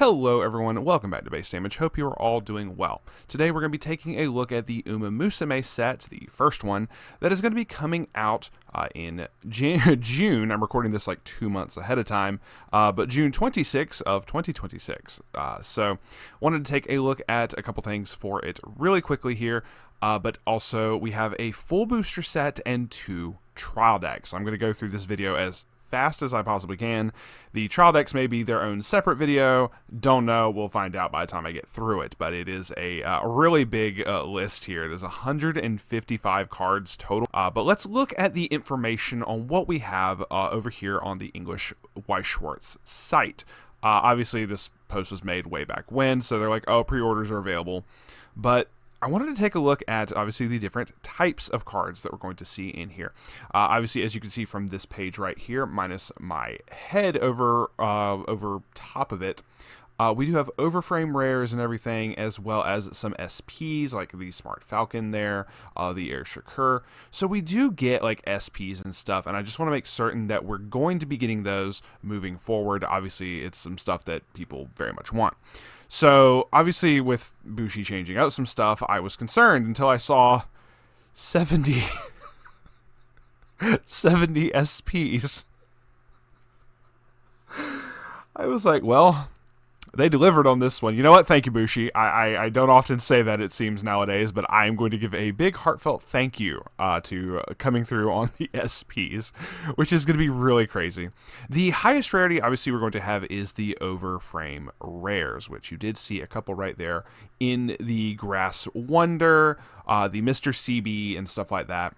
Hello everyone, welcome back to Base Damage. Hope you are all doing well. Today we're going to be taking a look at the Musume set, the first one, that is going to be coming out in June. I'm recording this like 2 months ahead of time, but June 26th of 2026. So wanted to take a look at a couple things for it really quickly here, but also we have a full booster set and 2 trial decks. So I'm going to go through this video as fast as I possibly can. The trial decks may be their own separate video. Don't know. We'll find out by the time I get through it. But it is a really big list here. It is 155 cards total. But let's look at the information on what we have over here on the English Weiss Schwarz site. Obviously, this post was made way back when, so they're like, oh, pre-orders are available. But I wanted to take a look at, obviously, the different types of cards that we're going to see in here. Obviously, as you can see from this page right here, minus my head over top of it, we do have overframe rares and everything, as well as some SPs, like the Smart Falcon there, the Air Shakur. So we do get, like, SPs and stuff, and I just want to make certain that we're going to be getting those moving forward. Obviously, it's some stuff that people very much want. So, obviously, with Bushi changing out some stuff, I was concerned until I saw 70 SPs. I was like, well, they delivered on this one. You know what? Thank you, Bushi. I don't often say that, it seems, nowadays, but I am going to give a big heartfelt thank you to coming through on the SPs, which is going to be really crazy. The highest rarity, obviously, we're going to have is the overframe rares, which you did see a couple right there in the Grass Wonder, the Mr. CB, and stuff like that.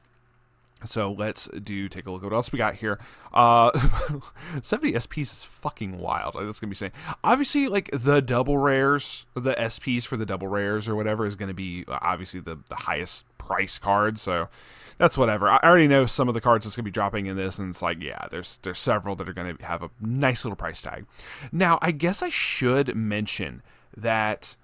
So let's take a look at what else we got here. 70 SPs is fucking wild. That's going to be saying. Obviously, like, the double rares, the SPs for the double rares or whatever is going to be, obviously, the highest price card. So that's whatever. I already know some of the cards that's going to be dropping in this, and it's like, yeah, there's several that are going to have a nice little price tag. Now, I guess I should mention that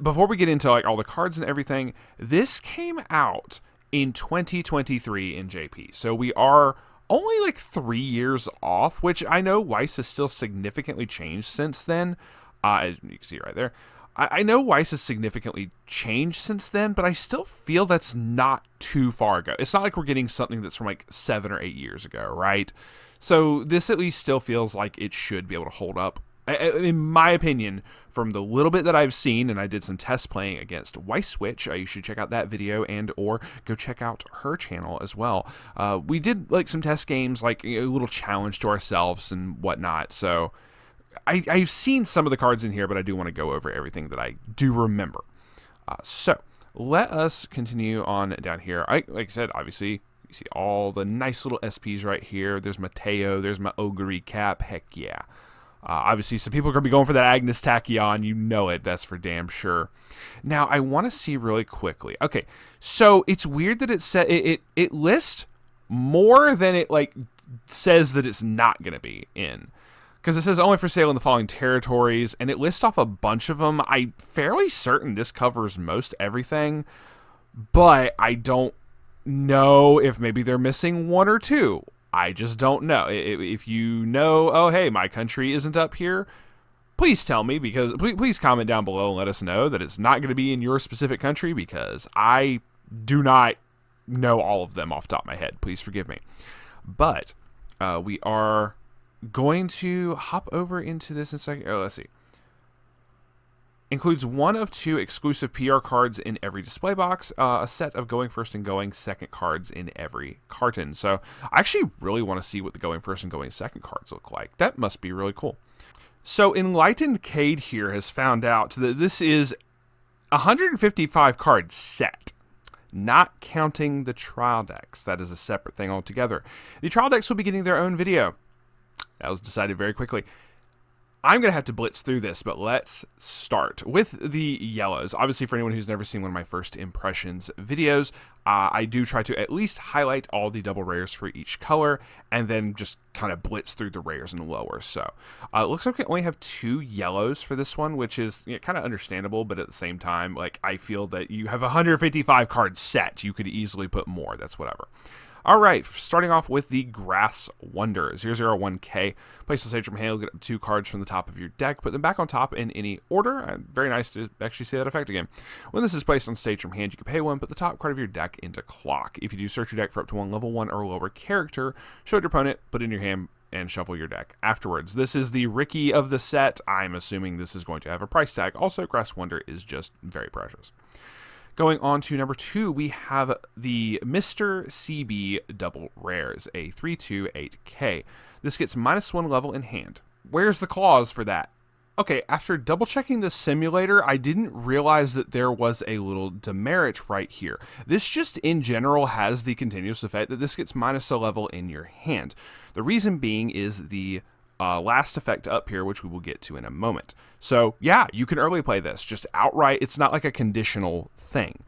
before we get into, like, all the cards and everything, this came out in 2023 in JP. So we are only like 3 years off, which I know Weiss has still significantly changed since then. As you can see right there. I know Weiss has significantly changed since then, but I still feel that's not too far ago. It's not like we're getting something that's from like 7 or 8 years ago, right? So this at least still feels like it should be able to hold up. In my opinion, from the little bit that I've seen, and I did some test playing against Weiss Switch, you should check out that video and or go check out her channel as well. We did like some test games, like a little challenge to ourselves and whatnot. So I've seen some of the cards in here, but I do want to go over everything that I do remember. So let us continue on down here. Like I said, obviously, you see all the nice little SPs right here. There's Mateo. There's my Ogre Cap. Heck yeah. Obviously, some people are going to be going for that Agnes Tachyon. You know it. That's for damn sure. Now, I want to see really quickly. Okay, so it's weird that it lists more than it like says that it's not going to be in. Because it says only for sale in the following territories, and it lists off a bunch of them. I'm fairly certain this covers most everything, but I don't know if maybe they're missing 1 or 2. I just don't know. If you know, oh, hey, my country isn't up here, please tell me, because please comment down below and let us know that it's not going to be in your specific country, because I do not know all of them off the top of my head. Please forgive me. But we are going to hop over into this in a second. Oh, let's see. Includes 1 of 2 exclusive PR cards in every display box, a set of Going First and Going Second cards in every carton. So I actually really want to see what the Going First and Going Second cards look like. That must be really cool. So Enlightened Cade here has found out that this is a 155 card set, not counting the trial decks. That is a separate thing altogether. The trial decks will be getting their own video. That was decided very quickly. I'm going to have to blitz through this, but let's start with the yellows. Obviously, for anyone who's never seen one of my first impressions videos, I do try to at least highlight all the double rares for each color, and then just kind of blitz through the rares and lowers. So it looks like we only have 2 yellows for this one, which is kind of understandable, but at the same time, like, I feel that you have a 155 card set. You could easily put more. That's whatever. All right, starting off with the Grass Wonder, 001K. Place the stage from hand, get up 2 cards from the top of your deck, put them back on top in any order. Very nice to actually see that effect again. When this is placed on stage from hand, you can pay 1, put the top card of your deck into clock. If you do search your deck for up to 1 level 1 or lower character, show it your opponent, put it in your hand, and shuffle your deck afterwards. This is the Ricky of the set. I'm assuming this is going to have a price tag. Also, Grass Wonder is just very precious. Going on to number 2, we have the Mr. CB Double Rares, a 3/2/8K. This gets -1 level in hand. Where's the clause for that? Okay, after double checking the simulator, I didn't realize that there was a little demerit right here. This just in general has the continuous effect that this gets -a level in your hand. The reason being is the last effect up here, which we will get to in a moment. So yeah, you can early play this just outright. It's not like a conditional thing.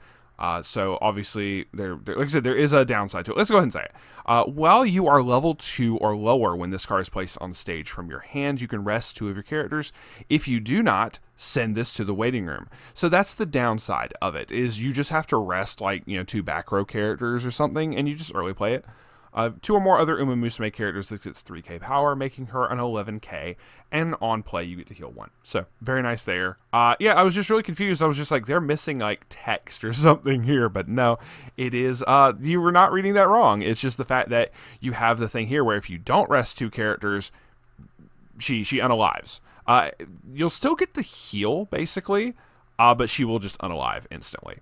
So obviously, like I said, there is a downside to it. Let's go ahead and say it. While you are level 2 or lower when this card is placed on stage from your hand, you can rest 2 of your characters. If you do not, send this to the waiting room. So that's the downside of it, is you just have to rest like, 2 back row characters or something, and you just early play it. 2 or more other Musume characters, this gets 3k power, making her an 11k, and on play you get to heal 1. So very nice there. Yeah, I was just really confused. I was just like, they're missing like text or something here, but no, it is, you were not reading that wrong. It's just the fact that you have the thing here where if you don't rest 2 characters, she unalives. You'll still get the heal basically, but she will just unalive instantly.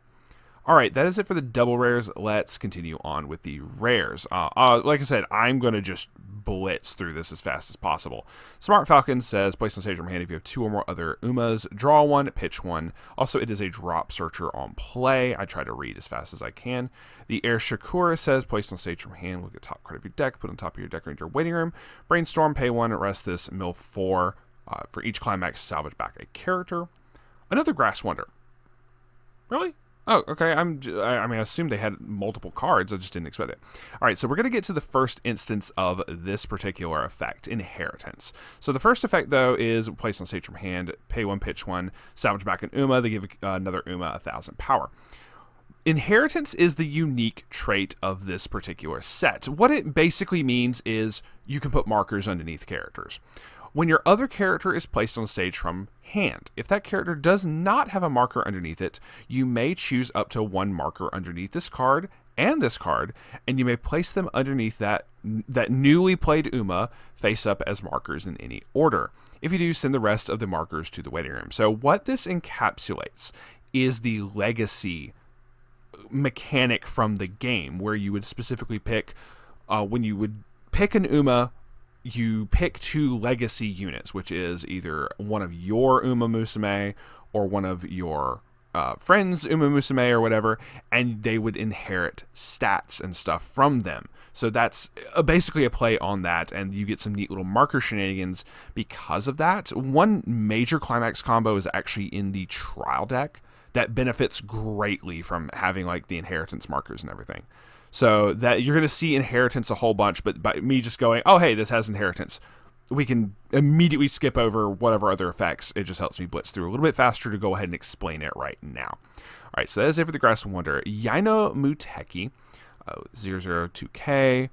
All right, that is it for the double rares. Let's continue on with the rares. Like I said, I'm going to just blitz through this as fast as possible. Smart Falcon says, place on stage from hand if you have 2 or more other Umas, draw 1, pitch 1. Also, it is a drop searcher on play. I try to read as fast as I can. The Air Shakura says, place on stage from hand, look at top card of your deck, put on top of your deck or into your waiting room. Brainstorm, pay 1, rest this, mill 4. For each climax, salvage back a character. Another Grass Wonder. Really? Oh, okay. I mean, I assumed they had multiple cards. I just didn't expect it. All right, so we're going to get to the first instance of this particular effect, Inheritance. So the first effect, though, is placed on stage from hand, pay 1, pitch 1, salvage back an Uma. They give another Uma 1,000 power. Inheritance is the unique trait of this particular set. What it basically means is you can put markers underneath characters. When your other character is placed on stage from hand, if that character does not have a marker underneath it, you may choose up to 1 marker underneath this card, and you may place them underneath that newly played Uma face up as markers in any order. If you do, send the rest of the markers to the waiting room. So what this encapsulates is the legacy mechanic from the game, where you would specifically pick, when you would pick an Uma, you pick 2 legacy units, which is either one of your Uma Musume or one of your friends' Uma Musume or whatever, and they would inherit stats and stuff from them. So that's basically a play on that, and you get some neat little marker shenanigans because of that. One major climax combo is actually in the trial deck that benefits greatly from having like the inheritance markers and everything. So that you're going to see Inheritance a whole bunch, but by me just going, oh, hey, this has Inheritance, we can immediately skip over whatever other effects. It just helps me blitz through a little bit faster to go ahead and explain it right now. All right, so that is it for the Grass Wonder. Yaino Muteki, 002K,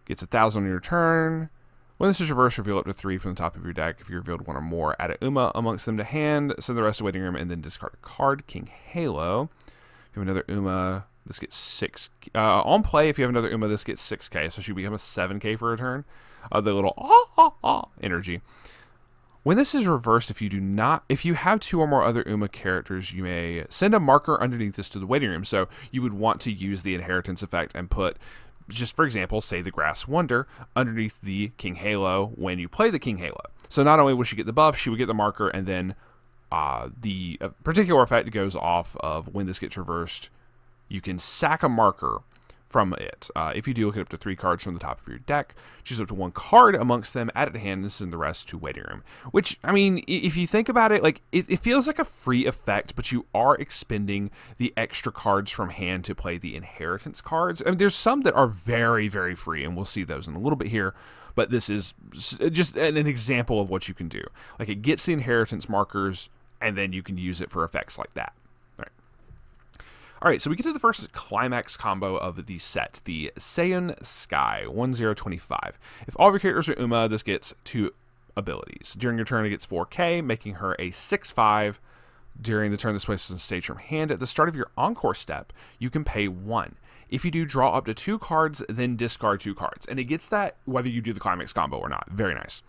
gets 1,000 on your turn. When this is reversed, reveal up to 3 from the top of your deck. If you revealed 1 or more, add a Uma amongst them to hand, send the rest to waiting room, and then discard a card. King Halo. If you have another Uma, this gets 6. On play, if you have another Uma, this gets 6k, so she become a 7k for a turn. The little energy. When this is reversed, if you have 2 or more other Uma characters, you may send a marker underneath this to the waiting room. So you would want to use the Inheritance effect and put, just for example, say the Grass Wonder underneath the King Halo when you play the King Halo. So not only would she get the buff, she would get the marker, and then the particular effect goes off of when this gets reversed. You can sack a marker from it. If you do, look at up to 3 cards from the top of your deck, choose up to 1 card amongst them, add it to hand, and send the rest to waiting room. Which, I mean, if you think about it, like it feels like a free effect, but you are expending the extra cards from hand to play the Inheritance cards. I mean, there's some that are very, very free, and we'll see those in a little bit here. But this is just an example of what you can do. Like, it gets the Inheritance markers, and then you can use it for effects like that. All right, so we get to the first climax combo of the set, the Seiun Sky 1025. If all of your characters are Uma, this gets 2 abilities. During your turn, it gets 4k, making her a 6/5. During the turn this places on stage from hand, at the start of your encore step, you can pay 1. If you do, draw up to 2 cards, then discard 2 cards. And it gets that whether you do the climax combo or not. Very nice.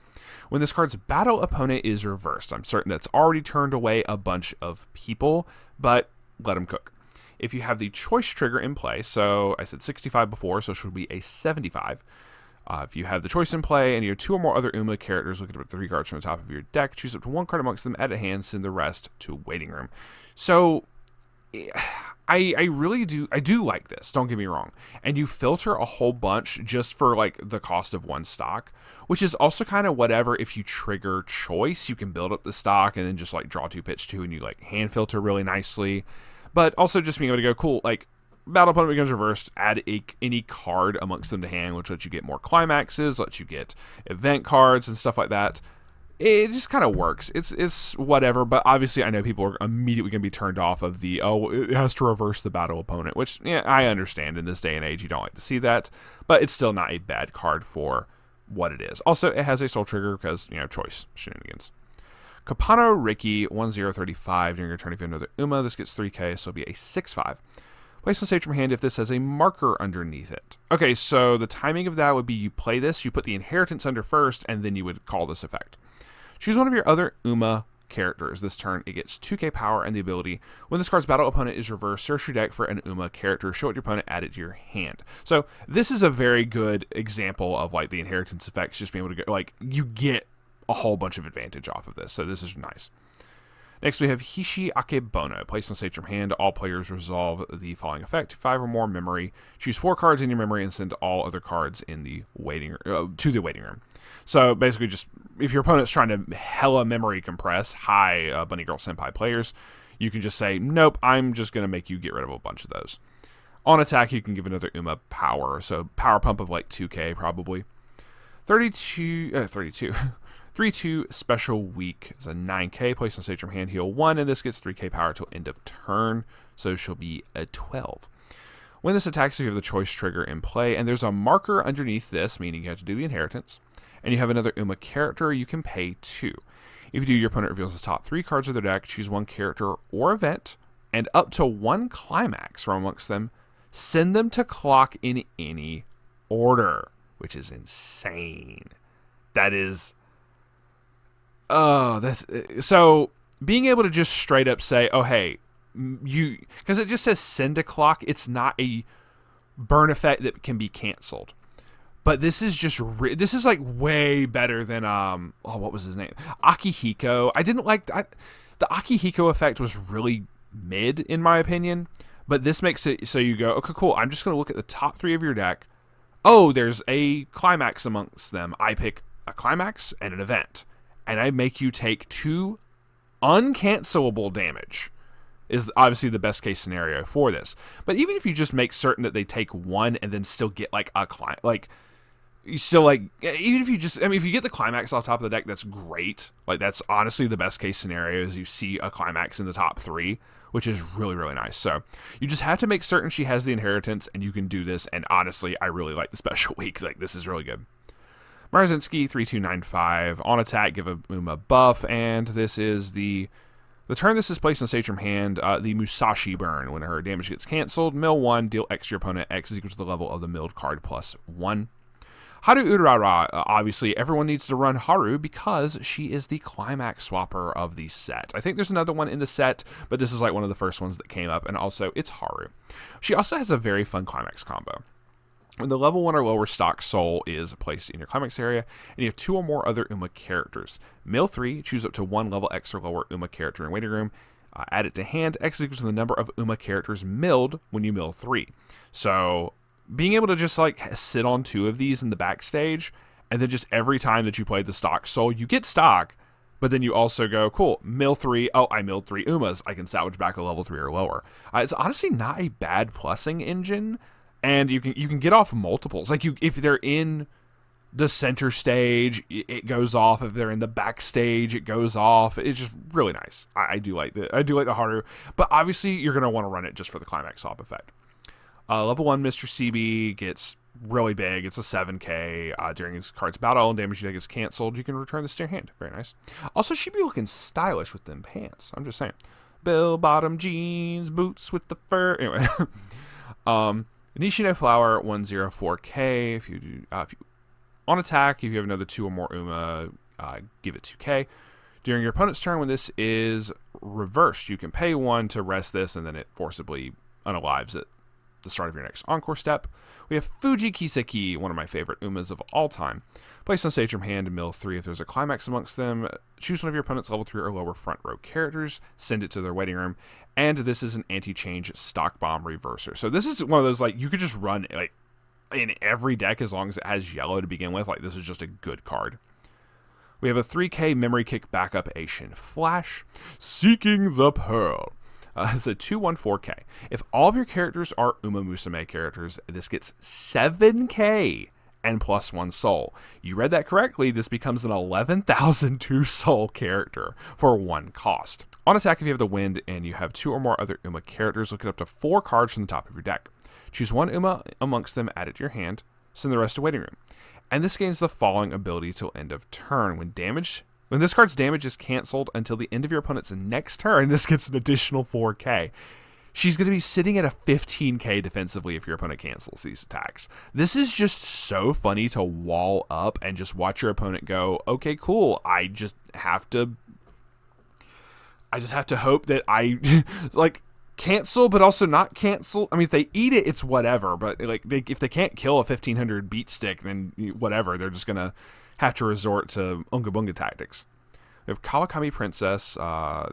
When this card's battle opponent is reversed, I'm certain that's already turned away a bunch of people, but let them cook. If you have the choice trigger in play, so I said 65 before, so it should be a 75. If you have the choice in play and you have 2 or more other Uma characters, look at 3 cards from the top of your deck, choose up to 1 card amongst them, add a hand, send the rest to waiting room. So I really do like this, don't get me wrong. And you filter a whole bunch just for like the cost of 1 stock, which is also kind of whatever. If you trigger choice, you can build up the stock and then just like draw 2, pitch 2, and you like hand filter really nicely. But also just being able to go, cool, like battle opponent becomes reversed, add any card amongst them to hand, which lets you get more climaxes, lets you get event cards and stuff like that. It just kind of works. It's whatever, but obviously I know people are immediately going to be turned off of the, oh, it has to reverse the battle opponent, which, yeah, I understand in this day and age you don't like to see that, but it's still not a bad card for what it is. Also, it has a soul trigger because, choice shenanigans. Kapano Riki 1035. During your turn, if you have another Uma, this gets 3k, so it'll be a 6/5. Place on stage from hand if this has a marker underneath it. Okay, so the timing of that would be you play this, you put the inheritance under first, and then you would call this effect. Choose one of your other Uma characters. This turn, it gets 2k power and the ability. When this card's battle opponent is reversed, search your deck for an Uma character, show it to your opponent, add it to your hand. So this is a very good example of like the inheritance effects, just being able to go, like, you get a whole bunch of advantage off of this, so this is nice. Next, we have Hishi Akebono. Place on stage from hand. All players resolve the following effect: 5 or more memory. Choose 4 cards in your memory and send all other cards in the to the waiting room. So basically, just if your opponent's trying to hella memory compress, Bunny Girl Senpai players, you can just say, nope, I'm just going to make you get rid of a bunch of those. On attack, you can give another Uma power. So power pump of like 2k probably. 3/2 special week is a 9k. Place on stage from hand, heal 1, and this gets 3k power till end of turn, so she'll be a 12. When this attacks, you have the choice trigger in play, and there's a marker underneath this, meaning you have to do the inheritance, and you have another Uma character, you can pay 2. If you do, your opponent reveals the top 3 cards of their deck, choose 1 character or event, and up to 1 climax from amongst them, send them to clock in any order, which is insane. That is... so being able to just straight up say, oh, hey, because it just says send to clock, it's not a burn effect that can be canceled. But this is just, this is like way better than, what was his name? Akihiko. I didn't like, the Akihiko effect was really mid in my opinion, but this makes it so you go, okay, cool, I'm just going to look at the top 3 of your deck. Oh, there's a climax amongst them. I pick a climax and an event. And I make you take 2 uncancelable damage, is obviously the best case scenario for this. But even if you just make certain that they take 1 and then still get like a like you still like, even if you just, if you get the climax off top of the deck, that's great. Like that's honestly the best case scenario is you see a climax in the top 3, which is really, really nice. So you just have to make certain she has the inheritance and you can do this. And honestly, I really like the special week. Like this is really good. Marzinski 3295. On attack, give a Uma buff, and this is the turn this is placed on stage from hand, the Musashi burn. When her damage gets canceled, mill 1, deal X to your opponent. X is equal to the level of the milled card plus 1. Haru Urara. Obviously, everyone needs to run Haru because she is the climax swapper of the set. I think there's another one in the set, but this is like one of the first ones that came up, and also it's Haru. She also has a very fun climax combo. When the level 1 or lower stock soul is placed in your climax area, and you have 2 or more other Uma characters, mill 3, choose up to 1 level X or lower Uma character in waiting room, add it to hand. X is equal to the number of Uma characters milled when you mill 3. So being able to just like sit on 2 of these in the backstage, and then just every time that you play the stock soul, you get stock, but then you also go, cool, mill 3, oh, I milled 3 Umas, I can salvage back a level 3 or lower. It's honestly not a bad plussing engine. And you can get off multiples. Like if they're in the center stage, it goes off. If they're in the backstage, it goes off. It's just really nice. I do like the Haru, but obviously you're going to want to run it just for the climax swap effect. Level 1 Mr. CB gets really big. It's a 7k. During his card's battle and damage you take is canceled, you can return this to your hand. Very nice. Also, she'd be looking stylish with them pants. I'm just saying. Bell bottom jeans, boots with the fur. Anyway. Nishino Flower 104k. If you on attack, if you have another 2 or more Uma, give it 2k. During your opponent's turn, when this is reversed, you can pay 1 to rest this, and then it forcibly unalives it. The start of your next encore step. We have Fuji Kiseki, one of my favorite Umas of all time. Place on stage from hand and mill 3 if there's a climax amongst them. Choose one of your opponent's level 3 or lower front row characters. Send it to their waiting room. And this is an anti-change stock bomb reverser. So this is one of those, like, you could just run like in every deck as long as it has yellow to begin with. Like, this is just a good card. We have a 3k memory kick backup Asian Flash. Seeking the Pearl. It's a 2/1/4k. If all of your characters are Uma Musume characters, this gets 7k and +1 soul. You read that correctly. This becomes an 11,002 soul character for 1 cost. On attack, if you have the wind and you have 2 or more other Uma characters, look at up to 4 cards from the top of your deck. Choose 1 Uma amongst them, add it to your hand, send the rest to waiting room. And this gains the following ability till end of turn. When this card's damage is canceled until the end of your opponent's next turn, this gets an additional 4k. She's going to be sitting at a 15k defensively if your opponent cancels these attacks. This is just so funny to wall up and just watch your opponent go, okay, cool. I just have to hope that I like cancel, but also not cancel. I mean, if they eat it, it's whatever. But like, if they can't kill a 1500 beat stick, then whatever. They're just gonna have to resort to Unga Bunga tactics. We have Kawakami Princess.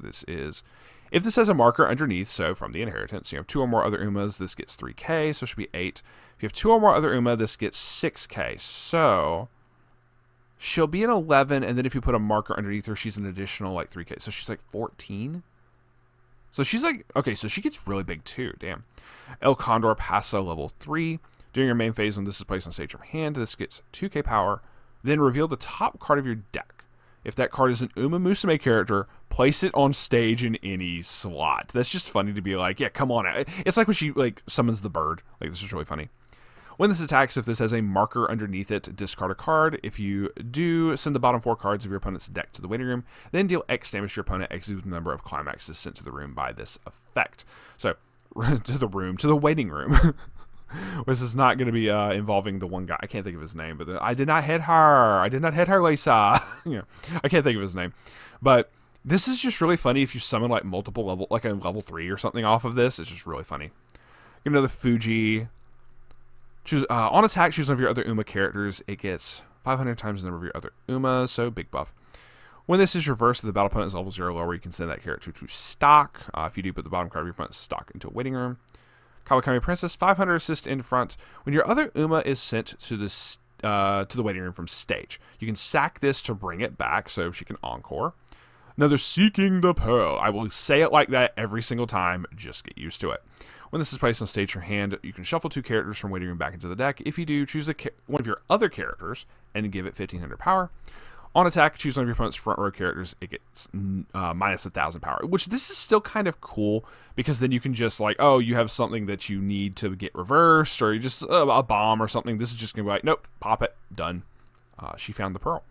This is, if this has a marker underneath, so from the inheritance, you have 2 or more other Umas, this gets 3k, so it should be 8. If you have 2 or more other Uma, this gets 6k. So she'll be an 11, and then if you put a marker underneath her, she's an additional like 3k. So she's like 14. So she's like, okay, so she gets really big too. Damn. El Condor Paso level 3. During your main phase, when this is placed on stage from hand, this gets 2k power. Then reveal the top card of your deck. If that card is an Uma Musume character, place it on stage in any slot. That's just funny to be like, yeah, come on. It's like when she like summons the bird. Like, this is really funny. When this attacks, if this has a marker underneath it, discard a card. If you do, send the bottom 4 cards of your opponent's deck to the waiting room. Then deal X damage to your opponent. X is the number of climaxes sent to the room by this effect. So, to the waiting room. This is not going to be involving the one guy. I can't think of his name, but I did not hit her, Lisa. I can't think of his name. But this is just really funny if you summon like multiple level, like a level 3 or something off of this. It's just really funny. Get another Fuji. Choose on attack, choose one of your other Uma characters. It gets 500 times the number of your other Umas, so big buff. When this is reversed, if the battle opponent is level 0 or lower, you can send that character to stock. If you do, put the bottom card of your opponent's stock into a waiting room. Kawakami Princess, 500 assist in front. When your other Uma is sent to the waiting room from stage, you can sack this to bring it back so she can encore. Another Seeking the Pearl. I will say it like that every single time. Just get used to it. When this is placed on stage or hand, you can shuffle 2 characters from waiting room back into the deck. If you do, choose one of your other characters and give it 1500 power. On attack, choose one of your opponent's front row characters. It gets minus 1,000 power, which this is still kind of cool because then you can just like, oh, you have something that you need to get reversed or you just a bomb or something. This is just going to be like, nope, pop it, done. She found the pearl.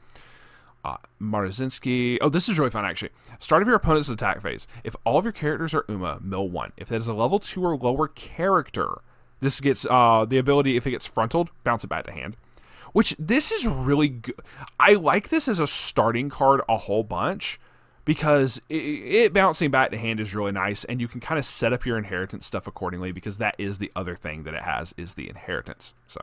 Maruzinski. Oh, this is really fun, actually. Start of your opponent's attack phase. If all of your characters are Uma, mill 1. If that is a level 2 or lower character, this gets the ability, if it gets frontaled, bounce it back to hand. Which, this is really good. I like this as a starting card a whole bunch because it bouncing back to hand is really nice, and you can kind of set up your inheritance stuff accordingly because that is the other thing that it has is the inheritance. So,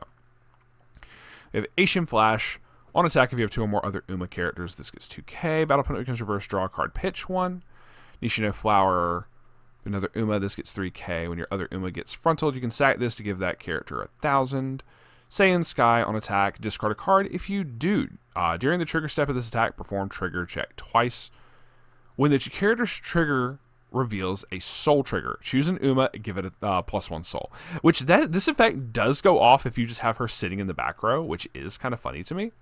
we have Asian Flash. On attack, if you have 2 or more other Uma characters, this gets 2k. Battle opponent becomes reverse, draw a card, pitch 1. Nishino Flower, another Uma, this gets 3k. When your other Uma gets frontaled, you can sack this to give that character 1,000. Saiyan Sky, on attack, discard a card. If you do, during the trigger step of this attack, perform trigger check twice. When the character's trigger reveals a soul trigger. Choose an Uma, give it a +1 soul. Which this effect does go off if you just have her sitting in the back row, which is kind of funny to me.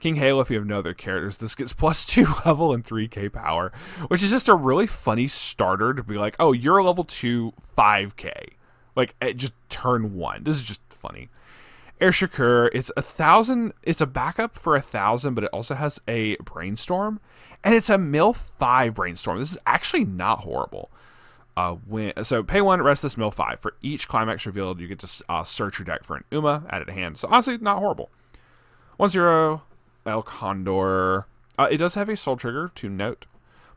King Halo, if you have no other characters, this gets +2 level and 3k power, which is just a really funny starter to be like, oh, you're a level 2, 5k. Like, at just turn 1. This is just funny. Air Shakur, it's 1,000. It's a backup for 1,000, but it also has a Brainstorm, and it's a mill 5 Brainstorm. This is actually not horrible. So pay 1, rest this mill 5. For each climax revealed, you get to search your deck for an Uma, add it to hand. So honestly, not horrible. 1-0, El Condor. It does have a soul trigger, to note.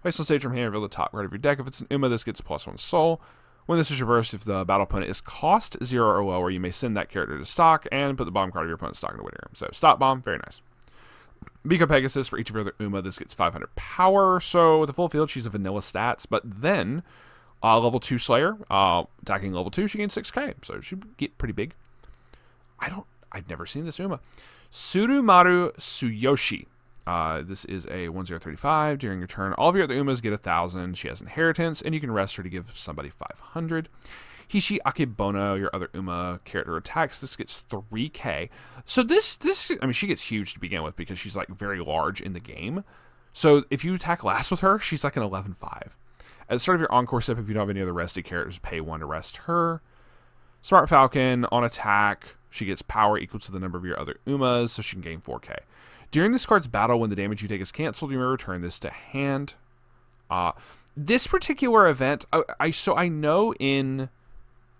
Place on stage from hand, reveal the top right of your deck. If it's an Uma, this gets +1 soul. When this is reversed, if the battle opponent is cost 0 or lower, you may send that character to stock and put the bottom card of your opponent's stock in the waiting room. So stop bomb, very nice. Biko Pegasus, for each of your other Uma, this gets 500 power. So with the full field, she's a vanilla stats. But then, level 2 Slayer, attacking level 2, she gains 6k. So she get pretty big. I've never seen this Uma. Surumaru Tsuyoshi. This is a 1035. During your turn, all of your other Umas get 1,000. She has inheritance, and you can rest her to give somebody 500. Hishi Akebono, your other Uma character, attacks. This gets 3k. So this, I mean, she gets huge to begin with because she's like very large in the game. So if you attack last with her, she's like an 11-5. At the start of your encore step, if you don't have any other rested characters, pay 1 to rest her. Smart Falcon, on attack, she gets power equal to the number of your other Umas, so she can gain 4k. During this card's battle, when the damage you take is canceled, you may return this to hand. This particular event, I know in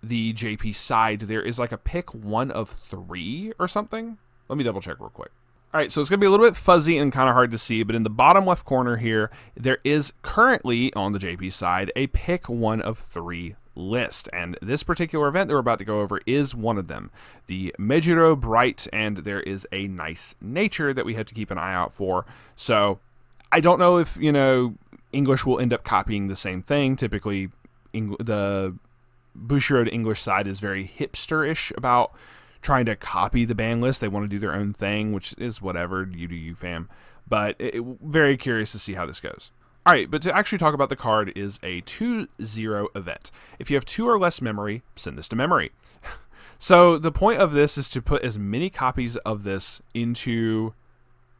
the JP side, there is like a pick 1 of 3 or something. Let me double check real quick. All right, so it's going to be a little bit fuzzy and kind of hard to see, but in the bottom left corner here, there is currently, on the JP side, a pick 1 of 3 list, and this particular event that we're about to go over is one of them, the Mejiro Bright, and there is a nice nature that we have to keep an eye out for. So I don't know if, English will end up copying the same thing. Typically, the Bushiroad English side is very hipster-ish about trying to copy the ban list. They want to do their own thing, which is whatever, you do you, fam. But very curious to see how this goes. All right, but to actually talk about the card is a 2-0 event. If you have 2 or less memory, send this to memory. So the point of this is to put as many copies of this into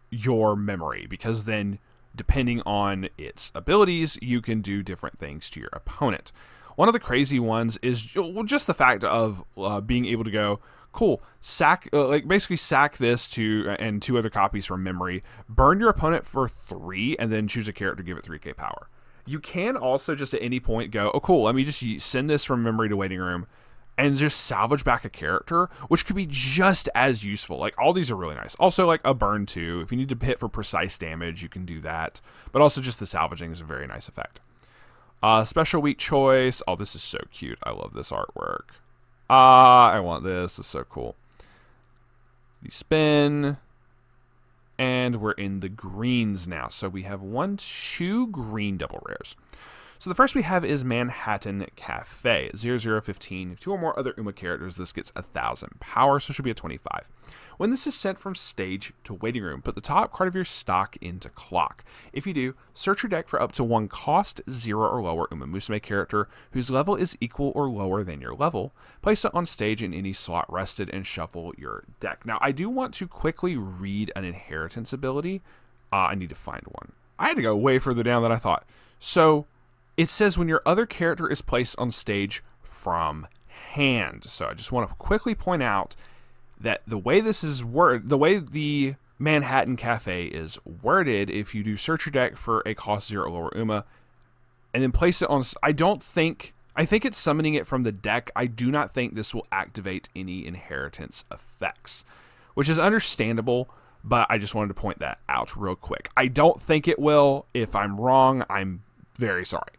your memory, because then, depending on its abilities, you can do different things to your opponent. One of the crazy ones is just the fact of being able to go, cool, basically sack this and 2 other copies from memory, burn your opponent for 3, and then choose a character to give it 3k power. You can also just at any point go, oh cool, let me just send this from memory to waiting room and just salvage back a character, which could be just as useful. Like, all these are really nice. Also, like a burn 2, if you need to hit for precise damage, you can do that. But also just the salvaging is a very nice effect. Special weak choice. Oh, this is so cute. I love this artwork. I want this. It's so cool. The spin. And we're in the greens now. So we have 2 green double rares. So the first we have is Manhattan Cafe, 0015. If 2 or more other Uma characters, this gets 1,000 power, so it should be a 25. When this is sent from stage to waiting room, put the top card of your stock into clock. If you do, search your deck for up to 1 cost 0 or lower Uma Musume character whose level is equal or lower than your level. Place it on stage in any slot rested and shuffle your deck. Now, I do want to quickly read an inheritance ability. I need to find one. I had to go way further down than I thought. So it says when your other character is placed on stage from hand. So I just want to quickly point out that the way this is worded, the way the Manhattan Cafe is worded, if you do search your deck for a cost 0 or lower Uma, and then place it on, I think it's summoning it from the deck. I do not think this will activate any inheritance effects, which is understandable, but I just wanted to point that out real quick. I don't think it will. If I'm wrong, I'm very sorry.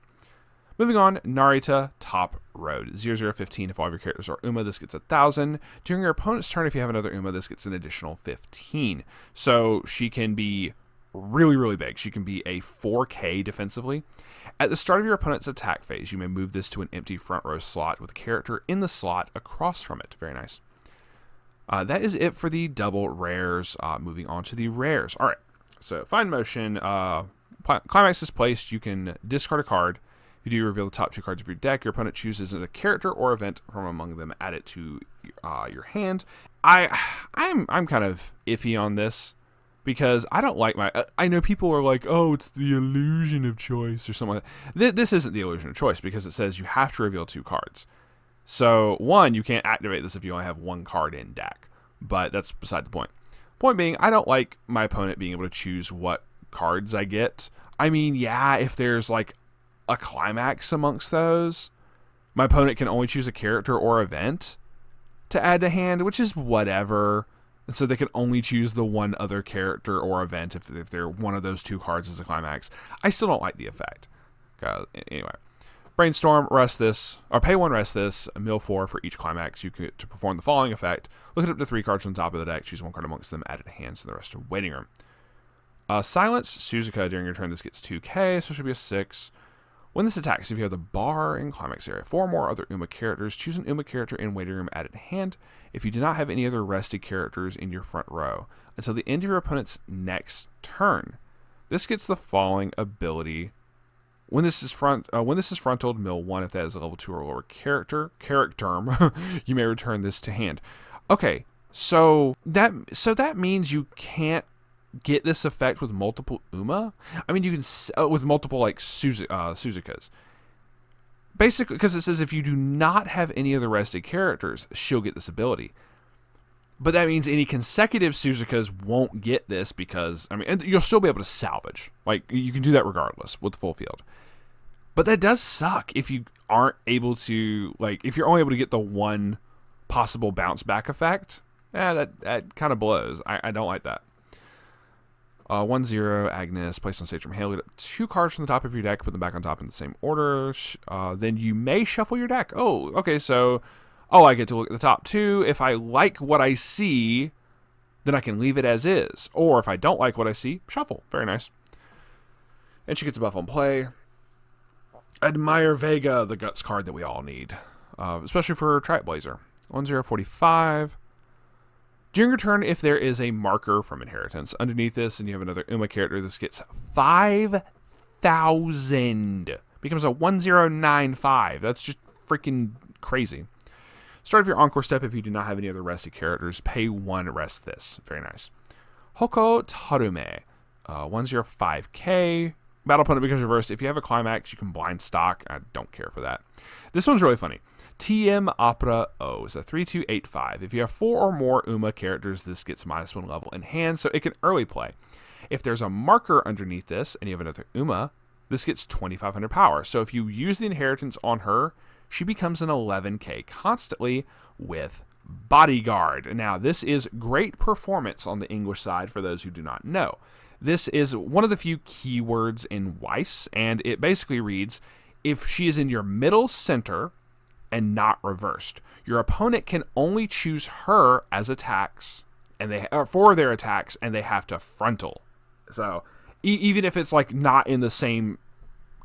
Moving on, Narita Top Road, 0015. If all of your characters are Uma, this gets 1,000. During your opponent's turn, if you have another Uma, this gets an additional 15. So she can be really, really big. She can be a 4k defensively. At the start of your opponent's attack phase, you may move this to an empty front row slot with a character in the slot across from it. Very nice. That is it for the double rares. Moving on to the rares. All right, so find motion. Climax is placed. You can discard a card. If you do reveal the top 2 cards of your deck, your opponent chooses a character or event from among them, add it to your hand. I'm kind of iffy on this because I don't like I know people are like, oh, it's the illusion of choice or something like that. This isn't the illusion of choice because it says you have to reveal 2 cards. So, 1, you can't activate this if you only have 1 card in deck, but that's beside the point. Point being, I don't like my opponent being able to choose what cards I get. I mean, yeah, if there's like a climax amongst those, my opponent can only choose a character or event to add to hand, which is whatever. And so they can only choose the one other character or event if they're one of those 2 cards as a climax. I still don't like the effect. Anyway, brainstorm, rest this, or pay 1, rest this, mill 4 for each climax. You could to perform the following effect: look at up to 3 cards from the top of the deck, choose 1 card amongst them, add it to hand, so the rest are waiting room. Silence Suzuka during your turn. This gets 2k, so it should be a 6. When this attacks, if you have the bar in climax area, 4 more other Uma characters, choose an Uma character in waiting room, add it to hand. If you do not have any other rested characters in your front row until the end of your opponent's next turn, this gets the following ability. When this is frontaled, mill 1 if that is a level 2 or lower character. You may return this to hand. Okay, so that means you can't get this effect with multiple Uma. I mean, you can with multiple like Suzukas. Basically, because it says if you do not have any of the rested characters, she'll get this ability. But that means any consecutive Suzukas won't get this because, I mean, and you'll still be able to salvage. Like, you can do that regardless with full field. But that does suck if you aren't able to, like, if you're only able to get the one possible bounce back effect. That kind of blows. I don't like that. 1-0, Agnes, place on stage from hand. Look up 2 cards from the top of your deck, put them back on top in the same order. Then you may shuffle your deck. Oh, okay, so, I get to look at the top 2. If I like what I see, then I can leave it as is. Or if I don't like what I see, shuffle. Very nice. And she gets a buff on play. Admire Vega, the guts card that we all need. Especially for Tribe Blazer. 1-0, 45. During your turn, if there is a marker from Inheritance underneath this, and you have another Uma character, this gets 5,000. Becomes a 1095. That's just freaking crazy. Start of your Encore step, if you do not have any other rested characters, pay 1, rest this. Very nice. Hoko Tarume. 105k. Battle opponent becomes reversed. If you have a climax, you can blind stock. I don't care for that. This one's really funny. TM Opera O is a 3285. If you have 4 or more Uma characters, this gets -1 level in hand, so it can early play. If there's a marker underneath this, and you have another Uma, this gets 2500 power. So if you use the Inheritance on her, she becomes an 11k constantly with Bodyguard. Now, this is great performance on the English side for those who do not know. This is one of the few keywords in Weiss, and it basically reads, if she is in your middle center and not reversed, your opponent can only choose her as attacks, and for their attacks, and they have to frontal. So even if it's like not in the same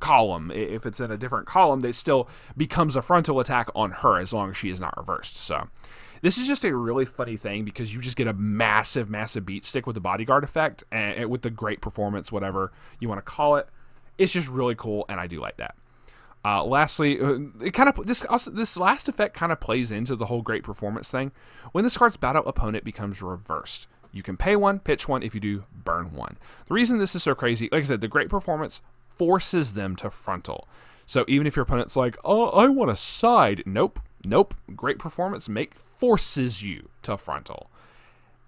column, if it's in a different column, it still becomes a frontal attack on her as long as she is not reversed. So this is just a really funny thing because you just get a massive beat stick with the Bodyguard effect and with the great performance, whatever you want to call it. It's just really cool, and I do like that. Lastly, this last effect kind of plays into the whole great performance thing. When this card's battle opponent becomes reversed, you can pay 1, pitch 1. If you do, burn 1. The reason this is so crazy, like I said, the great performance forces them to frontal. So even if your opponent's like, oh, I want to side, nope. Great performance forces you to frontal.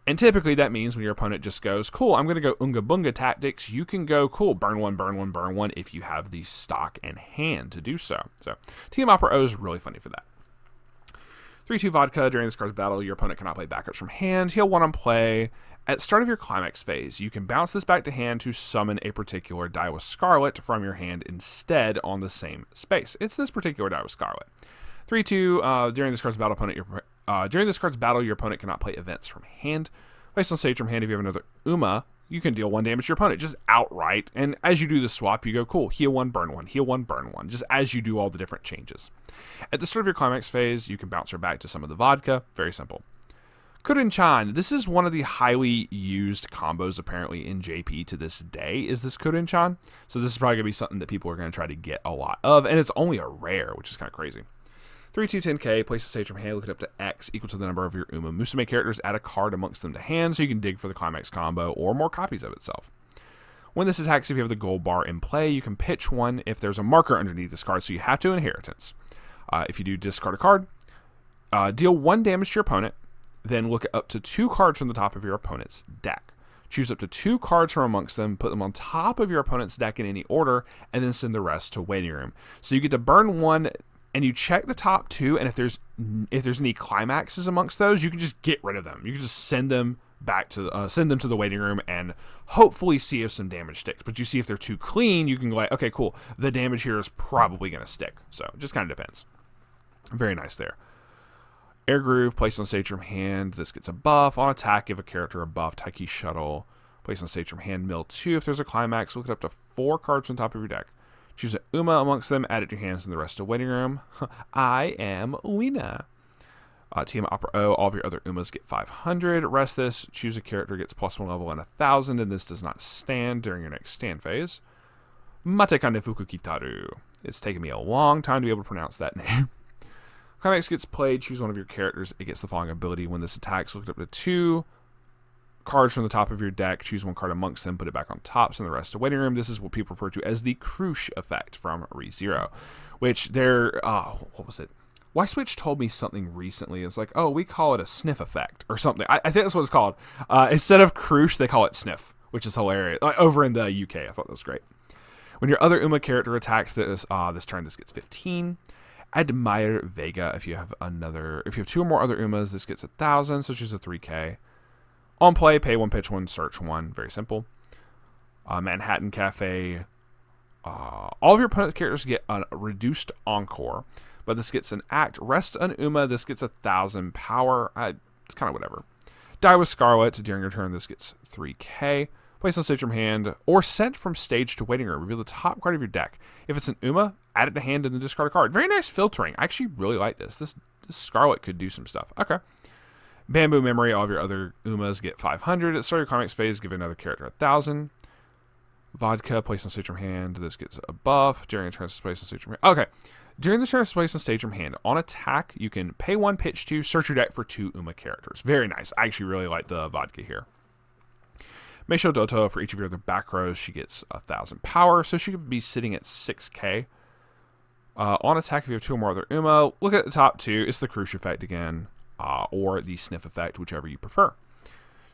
And typically that means when your opponent just goes, cool, I'm going to go Unga Bunga tactics, you can go, cool, burn 1, burn 1, burn 1 if you have the stock and hand to do so. So TM Opera O is really funny for that. 3-2 Vodka. During this card's battle, your opponent cannot play backups from hand. He'll 1 on play. At the start of your climax phase, you can bounce this back to hand to summon a particular die with Scarlet from your hand instead on the same space. It's this particular die with Scarlet. 3-2. During this card's battle, your opponent cannot play events from hand. Placed on stage from hand, if you have another Uma, you can deal 1 damage to your opponent just outright. And as you do the swap, you go, cool, heal 1, burn 1, heal 1, burn 1, just as you do all the different changes. At the start of your climax phase, you can bounce her back to some of the vodka. Very simple. Kurin-chan. This is one of the highly used combos apparently in JP to this day, is this Kurin-chan. So this is probably going to be something that people are going to try to get a lot of, and it's only a rare, which is kind of crazy. 3-2-10K, place a stage from hand, look it up to X, equal to the number of your Uma Musume characters, add a card amongst them to hand, so you can dig for the climax combo or more copies of itself. When this attacks, if you have the gold bar in play, you can pitch one if there's a marker underneath this card, so you have to inheritance. If you do discard a card, deal 1 damage to your opponent, then look up to 2 cards from the top of your opponent's deck. Choose up to 2 cards from amongst them, put them on top of your opponent's deck in any order, and then send the rest to waiting room. So you get to burn 1, and you check the top 2, and if there's any climaxes amongst those, you can just get rid of them. You can just send them back to send them to the waiting room and hopefully see if some damage sticks. But you see if they're too clean, you can go like, okay, cool, the damage here is probably going to stick. So it just kind of depends. Very nice there. Air Groove, placed on stage from hand. This gets a buff. On attack, give a character a buff. Taiki Shuttle, placed on stage from hand. Mill 2. If there's a climax, look it up to 4 cards on top of your deck. Choose an Uma amongst them, add it to your hands, and the rest to waiting room. I am Uina. Team Opera O, all of your other Umas get 500. Rest this, choose a character, gets +1 level and 1,000, and this does not stand during your next stand phase. Matekane Fukukitaru. It's taken me a long time to be able to pronounce that name. Climax gets played, choose one of your characters, it gets the following ability. When this attacks, look it up to 2 cards from the top of your deck, choose 1 card amongst them, put it back on top, send the rest to waiting room. This is what people refer to as the Crush effect from ReZero, which they're, what was it? Weiss Schwarz told me something recently. It's like, oh, we call it a sniff effect or something. I think that's what it's called. Instead of Crush, they call it sniff, which is hilarious. Like, over in the UK, I thought that was great. When your other Uma character attacks this turn, this gets 15. Admire Vega. If you have 2 or more other Umas, this gets 1,000. So choose a 3K. On play, pay 1, pitch 1, search 1. Very simple. Manhattan Cafe. All of your opponent's characters get a reduced encore, but this gets an act. Rest an Uma. This gets 1,000 power. It's kind of whatever. Die with Scarlet. During your turn, this gets 3K. Place on stage from hand, or sent from stage to waiting room. Reveal the top card of your deck. If it's an Uma, add it to hand and then discard a card. Very nice filtering. I actually really like this. This Scarlet could do some stuff. Okay. Bamboo Memory. All of your other Umas get 500. At the start of your climax phase, give another character 1,000. Vodka. Place on stage from hand. This gets a buff. During a turn, place on stage from hand. Okay. During the turn, place on stage from hand. On attack, you can pay 1, pitch 2, search your deck for 2 Uma characters. Very nice. I actually really like the Vodka here. Meisho Doto, for each of your other back rows, she gets 1,000 power, so she could be sitting at 6K. On attack, if you have 2 or more other Uma, look at the top 2. It's the Crush effect again, or the Sniff effect, whichever you prefer.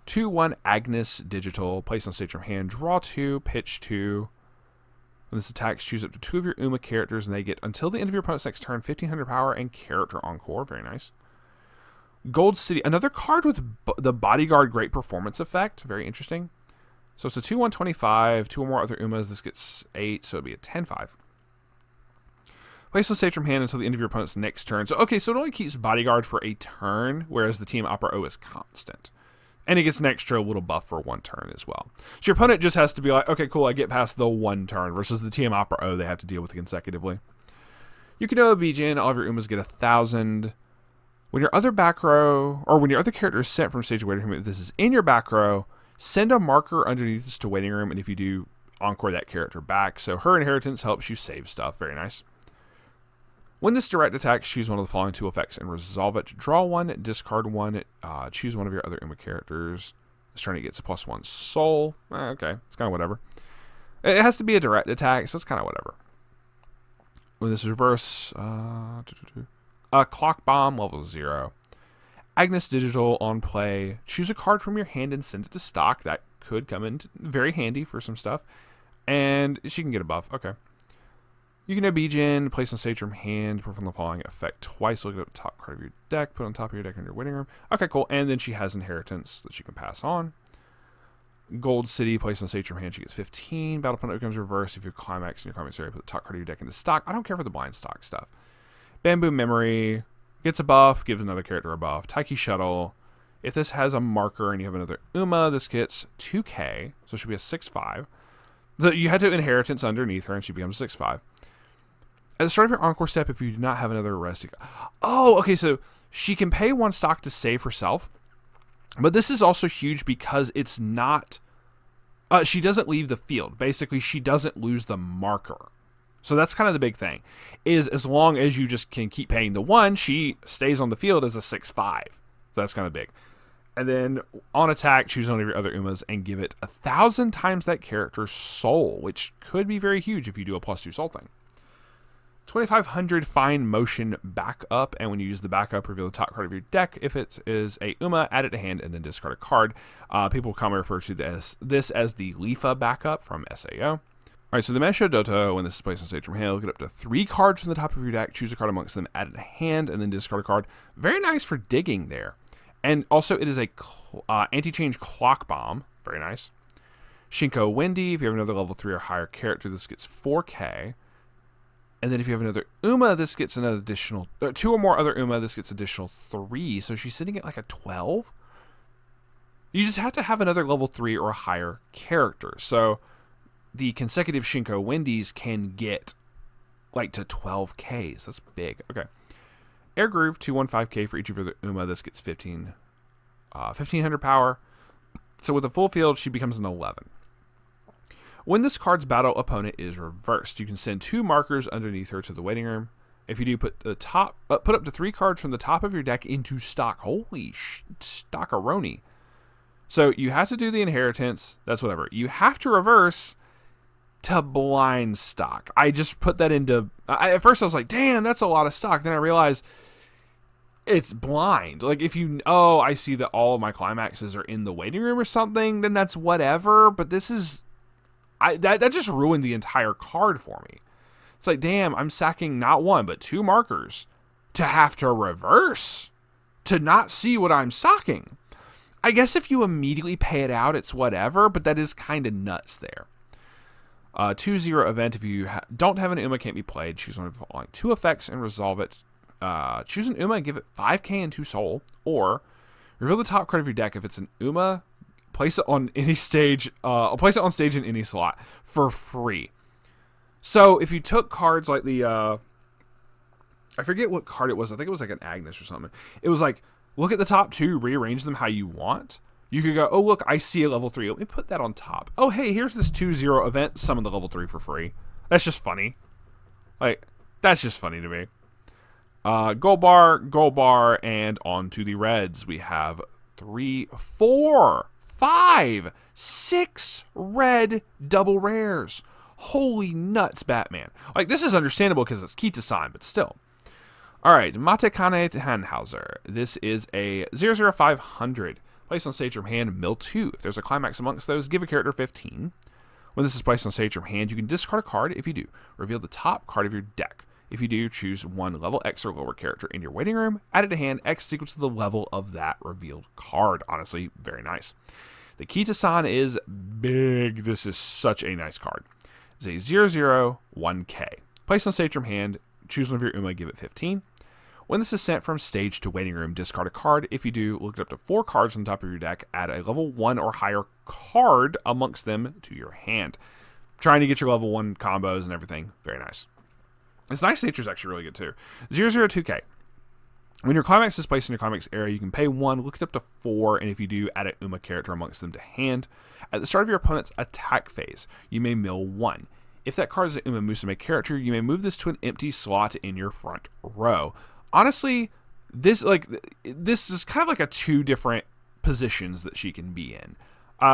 2/1 Agnes Digital, place on stage from hand, draw 2, pitch 2. When this attacks, choose up to 2 of your Uma characters, and they get, until the end of your opponent's next turn, 1,500 power and character encore. Very nice. Gold City, another card with the Bodyguard Great Performance effect. Very interesting. So it's a 2/1 25, 2 or more other Umas. This gets 8, so it'll be a 10/5. Place on stage from hand until the end of your opponent's next turn. So, okay, so it only keeps Bodyguard for a turn, whereas the Team Opera O is constant. And it gets an extra little buff for 1 turn as well. So your opponent just has to be like, okay, cool, I get past the 1 turn, versus the Team Opera O they have to deal with consecutively. Yukino Bijin, all of your Umas get 1,000. When your other back row, or when your other character is sent from stage to waiting room, if this is in your back row, send a marker underneath this to waiting room, and if you do, encore that character back. So her inheritance helps you save stuff. Very nice. When this direct attacks, choose one of the following 2 effects and resolve it. Draw 1, discard 1, choose one of your other Uma characters. This turn it gets a +1 soul. Okay, it's kind of whatever. It has to be a direct attack, so it's kind of whatever. When this is reverse, Clock Bomb, level 0. Agnes Digital on play. Choose a card from your hand and send it to stock. That could come in very handy for some stuff. And she can get a buff. Okay. You can have Bijin, place on stage from hand, perform the following effect twice. Look at the top card of your deck, put on top of your deck in your waiting room. Okay, cool. And then she has inheritance that she can pass on. Gold City, place on stage from hand, she gets 15. Battle opponent becomes reversed. If you climax in your climax area, put the top card of your deck into stock. I don't care for the blind stock stuff. Bamboo Memory gets a buff, gives another character a buff. Taiki Shuttle. If this has a marker and you have another Uma, this gets 2K, so it should be a 6/5. You had to inheritance underneath her, and she becomes a 6/5. At the start of your encore step, if you do not have another rest, oh, okay, so she can pay 1 stock to save herself, But this is also huge because it's not... she doesn't leave the field. Basically, she doesn't lose the marker. So that's kind of the big thing. Is as long as you just can keep paying the 1, she stays on the field as a 6/5. So that's kind of big. And then on attack, choose one of your other Umas and give it 1,000 times that character's soul, which could be very huge if you do a +2 soul thing. 2,500 fine motion backup, and when you use the backup, reveal the top card of your deck. If it is a Uma, add it to hand and then discard a card. People commonly refer to this as the Lifa backup from SAO. Alright, so the Mesho Doto, when this is placed on stage from hand, get up to 3 cards from the top of your deck, choose a card amongst them, add it to hand, and then discard a card. Very nice for digging there. And also, it is a anti-change clock bomb. Very nice. Shinko Wendy, if you have another level 3 or higher character, this gets 4k. And then if you have another Uma, this gets an additional... 2 or more other Uma, this gets additional 3. So she's sitting at like a 12. You just have to have another level 3 or higher character. So the consecutive Shinko Wendy's can get like to 12Ks. That's big. Okay. Air Groove, 215k for each of your other Uma. This gets 1,500 power. So with a full field, she becomes an 11. When this card's battle opponent is reversed, you can send 2 markers underneath her to the waiting room. If you do, put up to 3 cards from the top of your deck into stock. Holy stockaroni. So you have to do the inheritance. That's whatever. You have to reverse to blind stock. I just put that into... at first I was like, damn, that's a lot of stock. Then I realized it's blind. Like if you... Oh, I see that all of my climaxes are in the waiting room or something. Then that's whatever. But this is... That just ruined the entire card for me. It's like, damn, I'm sacking not 1, but 2 markers to have to reverse to not see what I'm stocking. I guess if you immediately pay it out, it's whatever, but that is kind of nuts there. 2-0 event. If you don't have an Uma, can't be played. Choose one of the following 2 effects and resolve it. Choose an Uma and give it 5k and 2 soul. Or reveal the top card of your deck. If it's an Uma, place it on any stage. Place it on stage in any slot for free. So if you took cards like the, I forget what card it was. I think it was like an Agnes or something. It was like, look at the top 2, rearrange them how you want. You could go, oh look, I see a level 3. Let me put that on top. Oh hey, here's this 2-0 event. Summon the level 3 for free. That's just funny. Like that's just funny to me. Gold bar, and on to the reds. We have 3, 4, 5, 6 red double rares. Holy nuts, Batman. Like, this is understandable because it's Kita-san, but still. Alright, Matekane Tannhauser. This is a 00500. Placed on stage from hand, mill 2. If there's a climax amongst those, give a character 15. When this is placed on stage from hand, you can discard a card. If you do, reveal the top card of your deck. If you do, choose 1 level X or lower character in your waiting room, add it to hand. X is equal to the level of that revealed card. Honestly, very nice. The Kita-san is big. This is such a nice card. It's a 001k. Placed on stage from hand, choose one of your Uma, give it 15. When this is sent from stage to waiting room, discard a card. If you do, look up to 4 cards on the top of your deck, add a level 1 or higher card amongst them to your hand. Trying to get your level 1 combos and everything. Very nice. This nice nature is actually really good too. 002k. When your climax is placed in your climax area, you can pay 1, look it up to 4, and if you do, add a Uma character amongst them to hand. At the start of your opponent's attack phase, you may mill 1. If that card is an Uma Musume character, you may move this to an empty slot in your front row. Honestly, this is kind of like a 2 different positions that she can be in,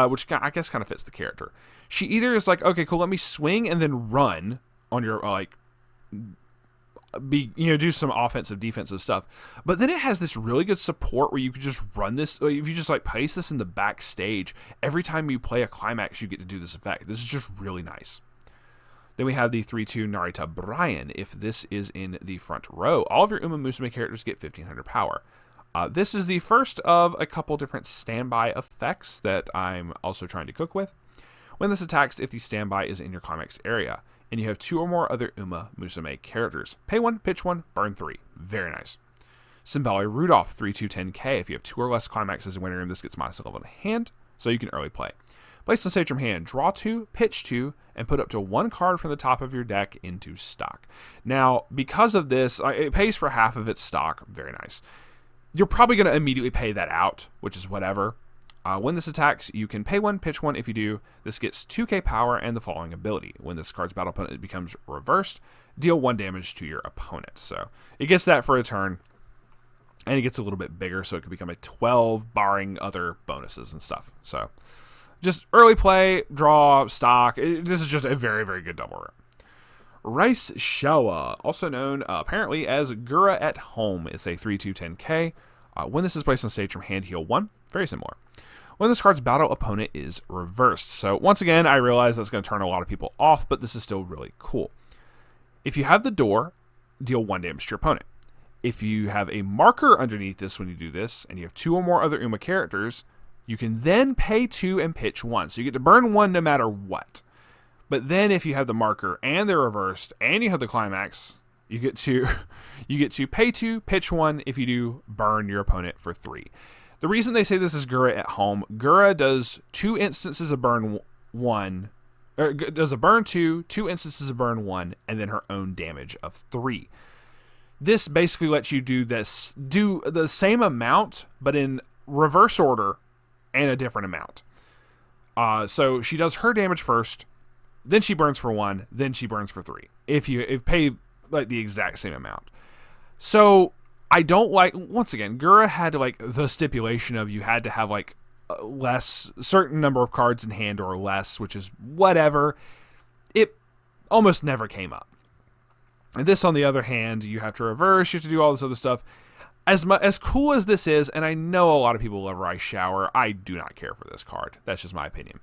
which I guess kind of fits the character. She either is like, okay, cool, let me swing and then run on your do some offensive, defensive stuff. But then it has this really good support where you could just run this. If you just place this in the backstage, every time you play a climax, you get to do this effect. This is just really nice. Then we have the 3-2 Narita Brian. If this is in the front row, all of your Uma Musume characters get 1,500 power. This is the first of a couple different standby effects that I'm also trying to cook with. When this attacks, if the standby is in your climax area, and you have 2 or more other Uma Musume characters, pay 1, pitch 1, burn 3. Very nice. Symboli Rudolph, 3-2-10k. If you have 2 or less climaxes in waiting room, this gets -11 in hand, so you can early play. Place on stage from hand, draw 2, pitch 2, and put up to 1 card from the top of your deck into stock. Now, because of this, it pays for half of its stock. Very nice. you're probably going to immediately pay that out, which is whatever. When this attacks, you can pay 1, pitch 1. If you do, this gets 2k power and the following ability. When this card's battle opponent, it becomes reversed. Deal 1 damage to your opponent. So it gets that for a turn. And it gets a little bit bigger, so it could become a 12, barring other bonuses and stuff. So just early play, draw, stock. This is just a very, very good double rare. Weiss Schwarz, also known apparently as Gura at Home, is a 3/2/10k. When this is placed on stage from hand, heal 1. Very similar. When this card's battle opponent is reversed. So once again, I realize that's going to turn a lot of people off, but this is still really cool. If you have the door, deal 1 damage to your opponent. If you have a marker underneath this when you do this, and you have 2 or more other Uma characters, you can then pay 2 and pitch 1. So you get to burn 1 no matter what. But then if you have the marker and they're reversed, and you have the climax, you get to pay 2, pitch 1. If you do, burn your opponent for 3. The reason they say this is Gura at Home, Gura does 2 instances of burn 1, or does a burn 2, 2 instances of burn 1, and then her own damage of 3. This basically lets you do the same amount, but in reverse order and a different amount. So she does her damage first, then she burns for 1, then she burns for 3. If you pay like the exact same amount. So I don't like, once again, Gura had like the stipulation of you had to have like less, certain number of cards in hand or less, which is whatever. It almost never came up. And this, on the other hand, you have to reverse, you have to do all this other stuff. As cool as this is, and I know a lot of people love Weiss Schwarz, I do not care for this card. That's just my opinion.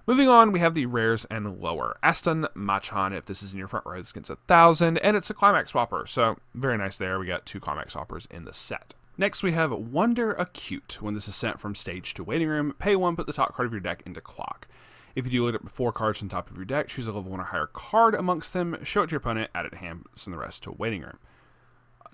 Moving on, we have the rares and lower. Aston Machan, if this is in your front row, this gets 1,000, and it's a climax swapper. So very nice there. We got 2 climax swappers in the set. Next, we have Wonder Acute. When this is sent from stage to waiting room, pay 1, put the top card of your deck into clock. If you do load up 4 cards on top of your deck, choose a level 1 or higher card amongst them, show it to your opponent, add it to hand, send the rest to waiting room.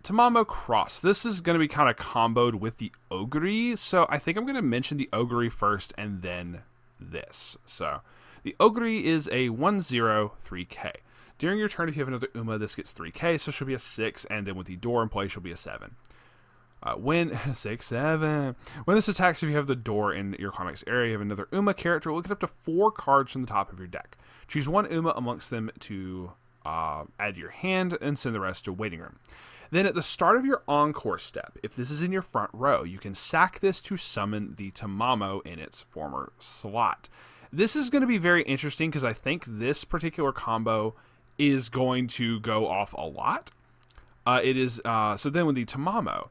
Tamamo Cross. This is going to be kind of comboed with the Ogre, so I think I'm going to mention the Ogre first and then this. So the Ogre is a 1/0/3k. During your turn, if you have another Uma, this gets 3k, so she'll be a 6, and then with the door in play, she'll be a 7. When 6, 7. When this attacks, if you have the door in your climax area, you have another Uma character, look at up to 4 cards from the top of your deck. Choose 1 Uma amongst them to add to your hand, and send the rest to waiting room. Then at the start of your encore step, if this is in your front row, you can sack this to summon the Tamamo in its former slot. This is going to be very interesting because I think this particular combo is going to go off a lot. So then with the Tamamo,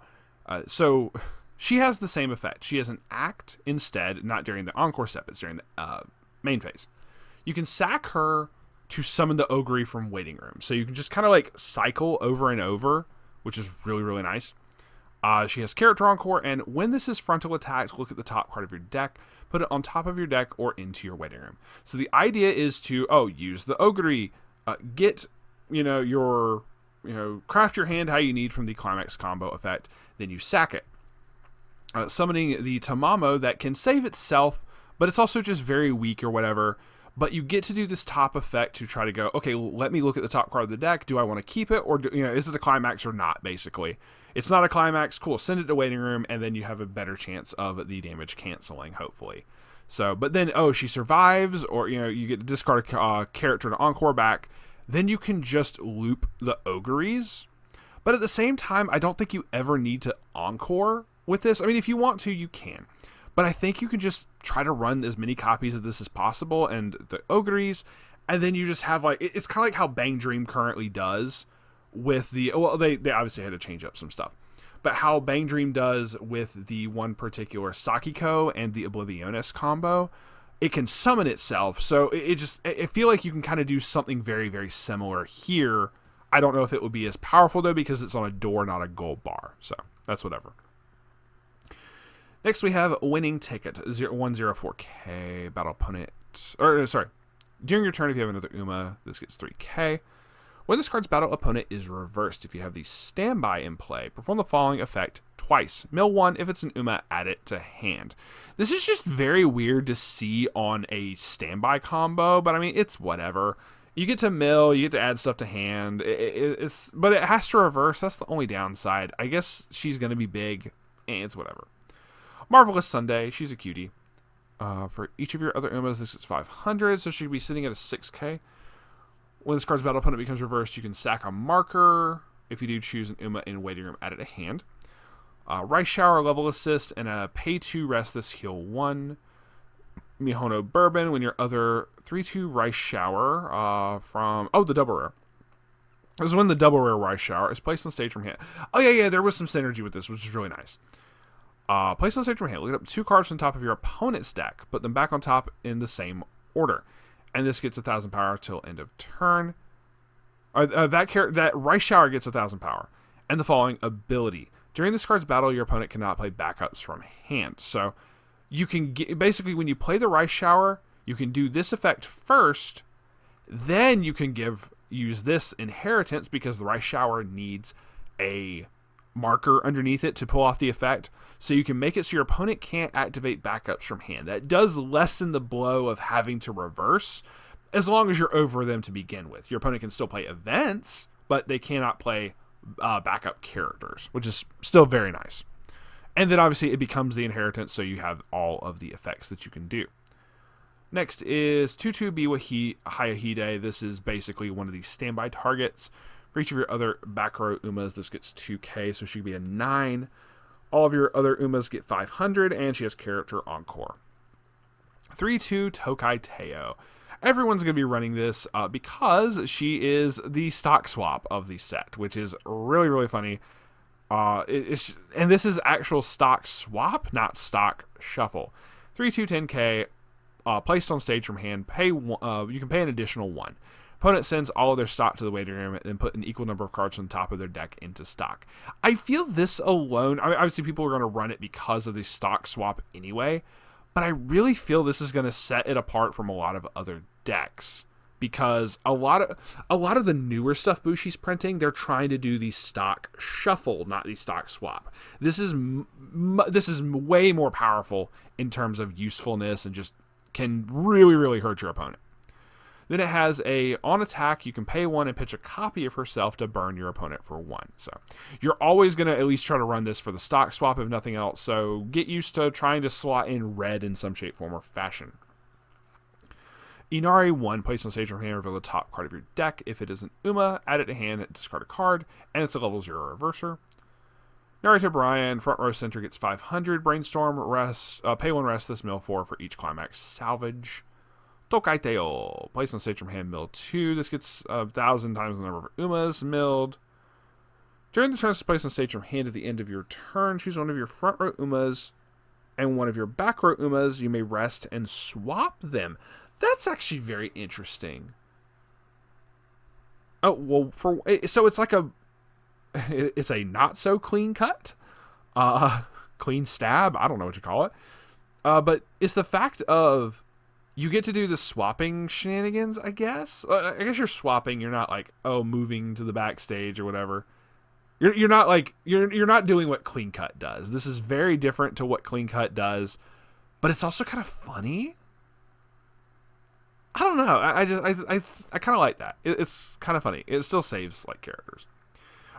so she has the same effect. She has an act instead, not during the encore step, it's during the main phase. You can sack her to summon the Ogre from waiting room. So you can just kind of like cycle over and over, which is really, really nice. She has character encore, and when this is frontal attack, look at the top card of your deck, put it on top of your deck or into your waiting room. So the idea is to, use the Ogre, get, craft your hand how you need from the climax combo effect, then you sack it. Summoning the Tamamo that can save itself, but it's also just very weak or whatever. But you get to do this top effect to try to go, okay, let me look at the top card of the deck. Do I want to keep it, or is it a climax or not? Basically, it's not a climax. Cool, send it to waiting room, and then you have a better chance of the damage canceling, hopefully. So, but then she survives, or you get to discard a character to encore back. Then you can just loop the Ogres. But at the same time, I don't think you ever need to encore with this. I mean, if you want to, you can. But I think you can just try to run as many copies of this as possible and the Ogres, and then you just have it's kind of like how Bang Dream currently does with the, they obviously had to change up some stuff, but how Bang Dream does with the one particular Sakiko and the Oblivionis combo, it can summon itself. So I feel like you can kind of do something very, very similar here. I don't know if it would be as powerful though, because it's on a door, not a gold bar. So that's whatever. Next, we have Winning Ticket, 1/04k, battle opponent, during your turn, if you have another Uma, this gets 3k. When this card's battle opponent is reversed, if you have the standby in play, perform the following effect twice. Mill 1, if it's an Uma, add it to hand. This is just very weird to see on a standby combo, but I mean, it's whatever. You get to mill, you get to add stuff to hand. But it has to reverse. That's the only downside. I guess she's going to be big. It's whatever. Marvelous Sunday. She's a cutie. For each of your other Umas, this is 500, so she'd be sitting at a 6k. When this card's battle opponent becomes reversed, you can sack a marker. If you do, choose an Uma in waiting room, add it to hand. Rice Shower, level assist, and a pay 2 rest this heal 1. Mihono Bourbon, when your other 3/2 Rice Shower from... Oh, the double rare. This is when the double rare Rice Shower is placed on stage from hand. Oh, yeah, there was some synergy with this, which is really nice. Place on stage from hand. Look up 2 cards on top of your opponent's deck. Put them back on top in the same order. And this gets 1,000 power till end of turn. That Rice Shower gets 1,000 power. And the following ability. During this card's battle, your opponent cannot play backups from hand. So you can get, basically, when you play the Rice Shower, you can do this effect first. Then you can use this inheritance because the Rice Shower needs a marker underneath it to pull off the effect. So you can make it so your opponent can't activate backups from hand. That does lessen the blow of having to reverse as long as you're over them to begin with. Your opponent can still play events, but they cannot play backup characters, which is still very nice. And then obviously it becomes the inheritance, so you have all of the effects that you can do. Next is 2/2 Biwa Hayahide. This is basically one of these standby targets. For each of your other back row Umas, this gets 2k, so she could be a 9. All of your other Umas get 500, and she has character Encore. 3/2 Tokai Teo. Everyone's going to be running this because she is the stock swap of the set, which is really, really funny. And this is actual stock swap, not stock shuffle. 3/2 10k, placed on stage from hand. You can pay an additional 1. Opponent sends all of their stock to the waiting room and then put an equal number of cards on top of their deck into stock. I feel this alone, I mean, obviously people are going to run it because of the stock swap anyway, but I really feel this is going to set it apart from a lot of other decks because a lot of the newer stuff Bushi's printing, they're trying to do the stock shuffle, not the stock swap. This is way more powerful in terms of usefulness and just can really, really hurt your opponent. Then it has on attack, you can pay 1 and pitch a copy of herself to burn your opponent for 1. So you're always going to at least try to run this for the stock swap, if nothing else. So get used to trying to slot in red in some shape, form, or fashion. Inari 1, place on stage from hand, reveal the top card of your deck. If it is an Uma, add it to hand, discard a card, and it's a level 0 reverser. Narrator Brian, front row center gets 500. Brainstorm, rest, pay 1 rest, this mill 4 for each climax salvage. Tokai Teo, place on stage from hand, mill 2. This gets 1,000 times the number of Umas milled. During the turn, place on stage from hand at the end of your turn, choose one of your front row Umas and one of your back row Umas. You may rest and swap them. That's actually very interesting. Oh, well, so it's like it's a not so clean cut, clean stab. I don't know what you call it. But it's the fact of you get to do the swapping shenanigans, I guess. I guess you're swapping. You're not like, moving to the backstage or whatever. You're not like you're not doing what clean cut does. This is very different to what clean cut does, but it's also kind of funny. I don't know. I kind of like that. It's kind of funny. It still saves like characters.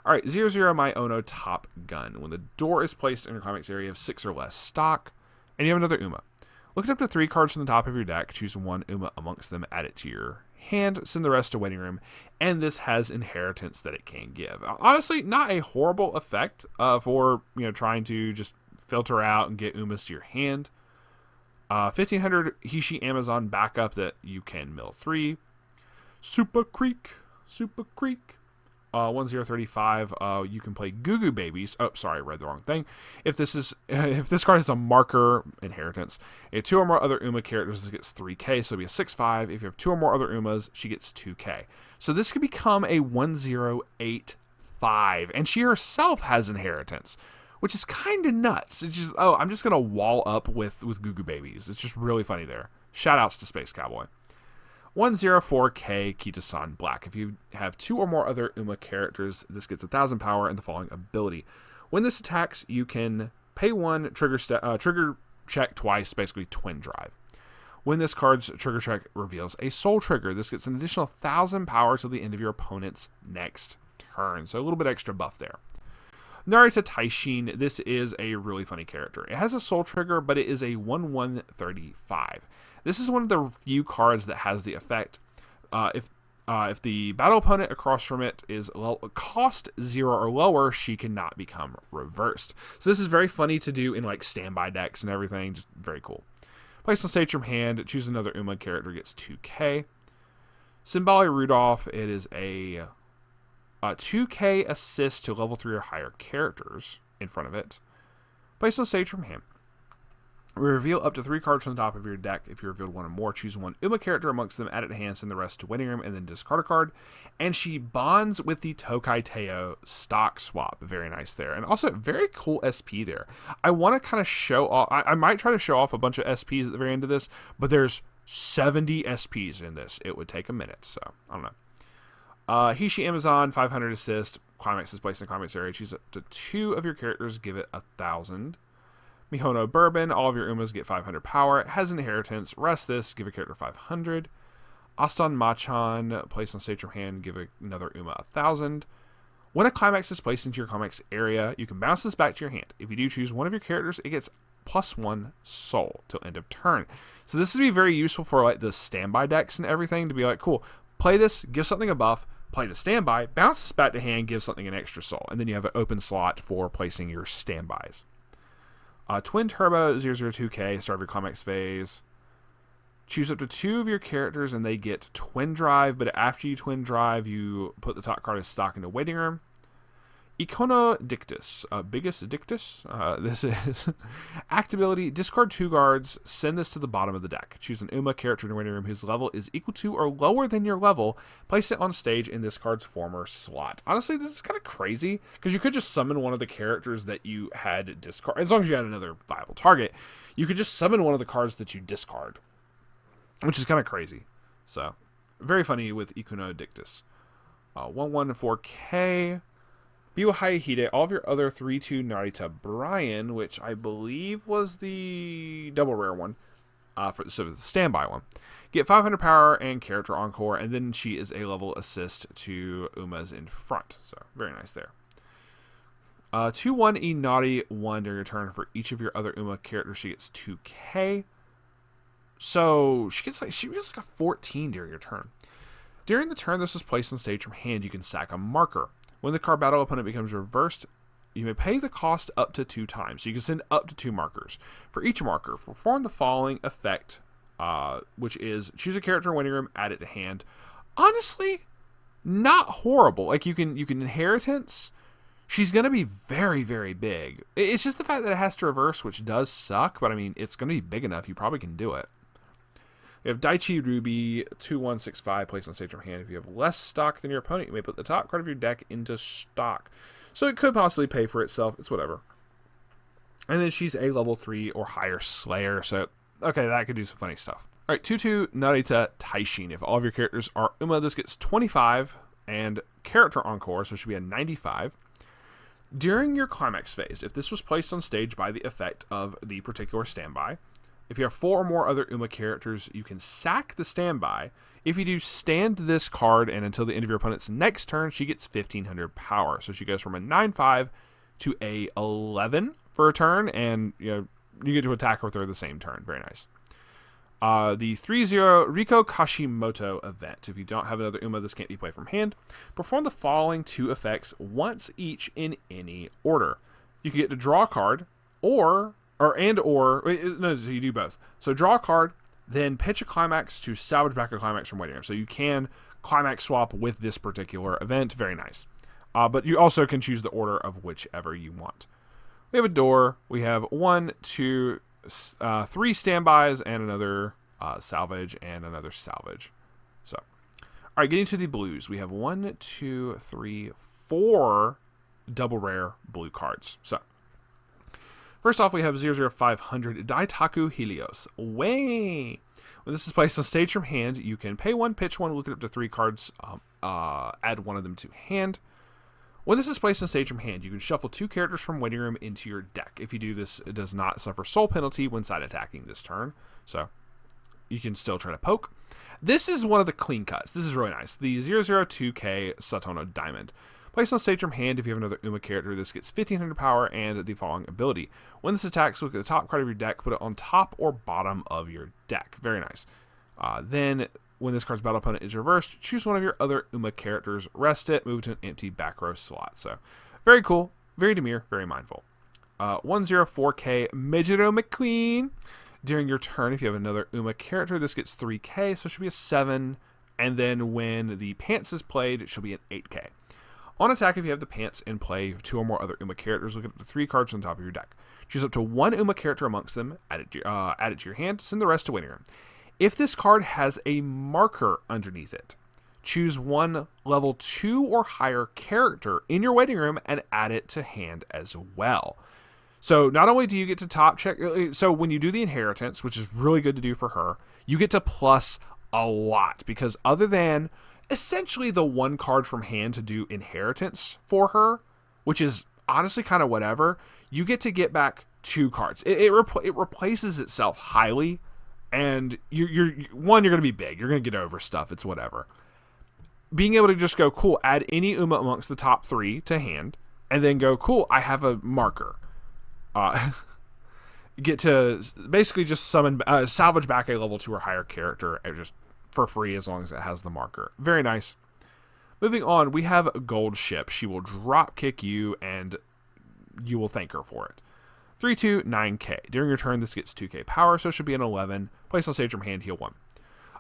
All right, 0/0 My Ono Top Gun. When the door is placed in your climax area of 6 or less stock, and you have another Uma. Look up to 3 cards from the top of your deck, choose 1 Uma amongst them, add it to your hand, send the rest to waiting room, and this has inheritance that it can give. Honestly, not a horrible effect for trying to just filter out and get Umas to your hand. 1,500 Hishi Amazon backup that you can mill 3. Super Creek. 1035. You can play Goo Goo Babies. Oh, sorry, I read the wrong thing. If this card is a marker inheritance, if 2 or more other Uma characters, this gets 3k, so it'll be a 6/5. If you have 2 or more other Umas, she gets 2k. So this could become a 1085, and she herself has inheritance, which is kind of nuts. It's just, I'm just gonna wall up with Goo Goo Babies. It's just really funny there. Shout outs to Space Cowboy. 104k Kita-san Black. If you have 2 or more other Uma characters, this gets 1,000 power and the following ability. When this attacks, you can pay 1, trigger check twice, basically twin drive. When this card's trigger check reveals a soul trigger, this gets an additional 1,000 power till the end of your opponent's next turn. So a little bit extra buff there. Narita Taishin, this is a really funny character. It has a soul trigger, but it is a 1/135. This is one of the few cards that has the effect. If the battle opponent across from it is cost 0 or lower, she cannot become reversed. So this is very funny to do in like standby decks and everything. Just very cool. Place on stage from hand, choose another Uma character, gets 2k. Symboli Rudolph, it is a 2k assist to level 3 or higher characters in front of it. Place on stage from hand. Reveal up to 3 cards from the top of your deck. If you revealed 1 or more, choose 1 Uma character amongst them, add it to hand, send the rest to waiting room, and then discard a card. And she bonds with the Tokai Teo stock swap. Very nice there. And also, very cool SP there. I want to kind of show off. I might try to show off a bunch of SPs at the very end of this, but there's 70 SPs in this. It would take a minute, so I don't know. Hishi Amazon, 500 assist. Climax is placed in the climax area. Choose up to 2 of your characters, give it 1,000. Mihono Bourbon, all of your Umas get 500 power. It has inheritance. Rest this, give a character 500. Aston Machan, place on stage from hand, give another Uma 1,000. When a climax is placed into your climax area, you can bounce this back to your hand. If you do choose one of your characters, it gets +1 soul till end of turn. So this would be very useful for like the standby decks and everything, to be like, cool, play this, give something a buff, play the standby, bounce this back to hand, give something an extra soul. And then you have an open slot for placing your standbys. Twin Turbo 002K, start of your climax phase. Choose up to 2 of your characters and they get Twin Drive, but after you Twin Drive, you put the top card of stock into waiting room. Icono Dictus, biggest Dictus. This is act ability, discard 2 cards, send this to the bottom of the deck. Choose an Uma character in the waiting room whose level is equal to or lower than your level. Place it on stage in this card's former slot. Honestly, this is kind of crazy because you could just summon one of the characters that you had discard. As long as you had another viable target, you could just summon one of the cards that you discard, which is kind of crazy. So, very funny with Icono Dictus. 114K. Biwa Hayahide, all of your other 3/2 Narita Brian, which I believe was the double rare one, so the standby one, get 500 power and character encore, and then she is a level assist to Umas in front. So very nice there. 2/1 Inari 1 during your turn for each of your other Uma characters. She gets 2k. So she gets like a 14 during your turn. During the turn this is placed on stage from hand, you can sack a marker. When the card battle opponent becomes reversed, you may pay the cost up to 2 times. So you can send up to 2 markers. For each marker, perform the following effect, which is choose a character in waiting room, add it to hand. Honestly, not horrible. Like you can inheritance. She's going to be very, very big. It's just the fact that it has to reverse, which does suck. But I mean, it's going to be big enough. You probably can do it. We have Daichi Ruby 2165 placed on stage from hand. If you have less stock than your opponent, you may put the top card of your deck into stock. So it could possibly pay for itself. It's whatever. And then she's a level 3 or higher Slayer. So, okay, that could do some funny stuff. All right, 2/2 Narita Taishin. If all of your characters are Uma, this gets 25 and character encore, so it should be a 95. During your climax phase, if this was placed on stage by the effect of the particular standby, if you have 4 or more other Uma characters, you can sack the standby. If you do, stand this card, and until the end of your opponent's next turn, she gets 1,500 power. So she goes from a 9/5 to a 11 for a turn, and you get to attack her with her the same turn. Very nice. The 3/0 Riko Kashimoto event. If you don't have another Uma, this can't be played from hand. Perform the following 2 effects once each in any order. You can get to draw a card, so you do both. So draw a card, then pitch a climax to salvage back a climax from waiting room. So you can climax swap with this particular event. Very nice. But you also can choose the order of whichever you want. We have a door. We have 1, 2, 3 standbys and another salvage and another salvage. So, all right, getting to the blues. We have 1, 2, 3, 4 double rare blue cards. So, first off, we have 00500 Daitaku Helios. Way! When this is placed on stage from hand, you can pay 1, pitch 1, look it up to 3 cards, add 1 of them to hand. When this is placed on stage from hand, you can shuffle 2 characters from waiting room into your deck. If you do this, it does not suffer soul penalty when side attacking this turn. So, you can still try to poke. This is one of the clean cuts. This is really nice. The 002K Satono Diamond. Place on stage from hand if you have another Uma character. This gets 1500 power and the following ability. When this attacks, look at the top card of your deck, put it on top or bottom of your deck. Very nice. Then, when this card's battle opponent is reversed, choose one of your other Uma characters, rest it, move to an empty back row slot. So, very cool, very demure, very mindful. 104K Mijiro McQueen. During your turn, if you have another Uma character, this gets 3K, so it should be a 7. And then when the pants is played, it should be an 8K. On attack, if you have the pants in play, 2 or more other Uma characters, look at the 3 cards on top of your deck. Choose up to 1 Uma character amongst them, add it to your hand, send the rest to waiting room. If this card has a marker underneath it, choose 1 level 2 or higher character in your waiting room and add it to hand as well. So not only do you get to top check, so when you do the inheritance, which is really good to do for her, you get to plus a lot, because other than essentially the 1 card from hand to do inheritance for her, which is honestly kind of whatever, you get back 2 cards. It replaces itself highly, and you're going to be big. You're going to get over stuff. It's whatever. Being able to just go, cool, add any Uma amongst the top 3 to hand, and then go, cool, I have a marker. Get to basically just summon, salvage back a level 2 or higher character just for free as long as it has the marker. Very nice. Moving on, we have Gold Ship. She will drop kick you and you will thank her for it. 3/2, 9K. During your turn, this gets 2K power, so it should be an 11. Place on stage from hand, heal 1.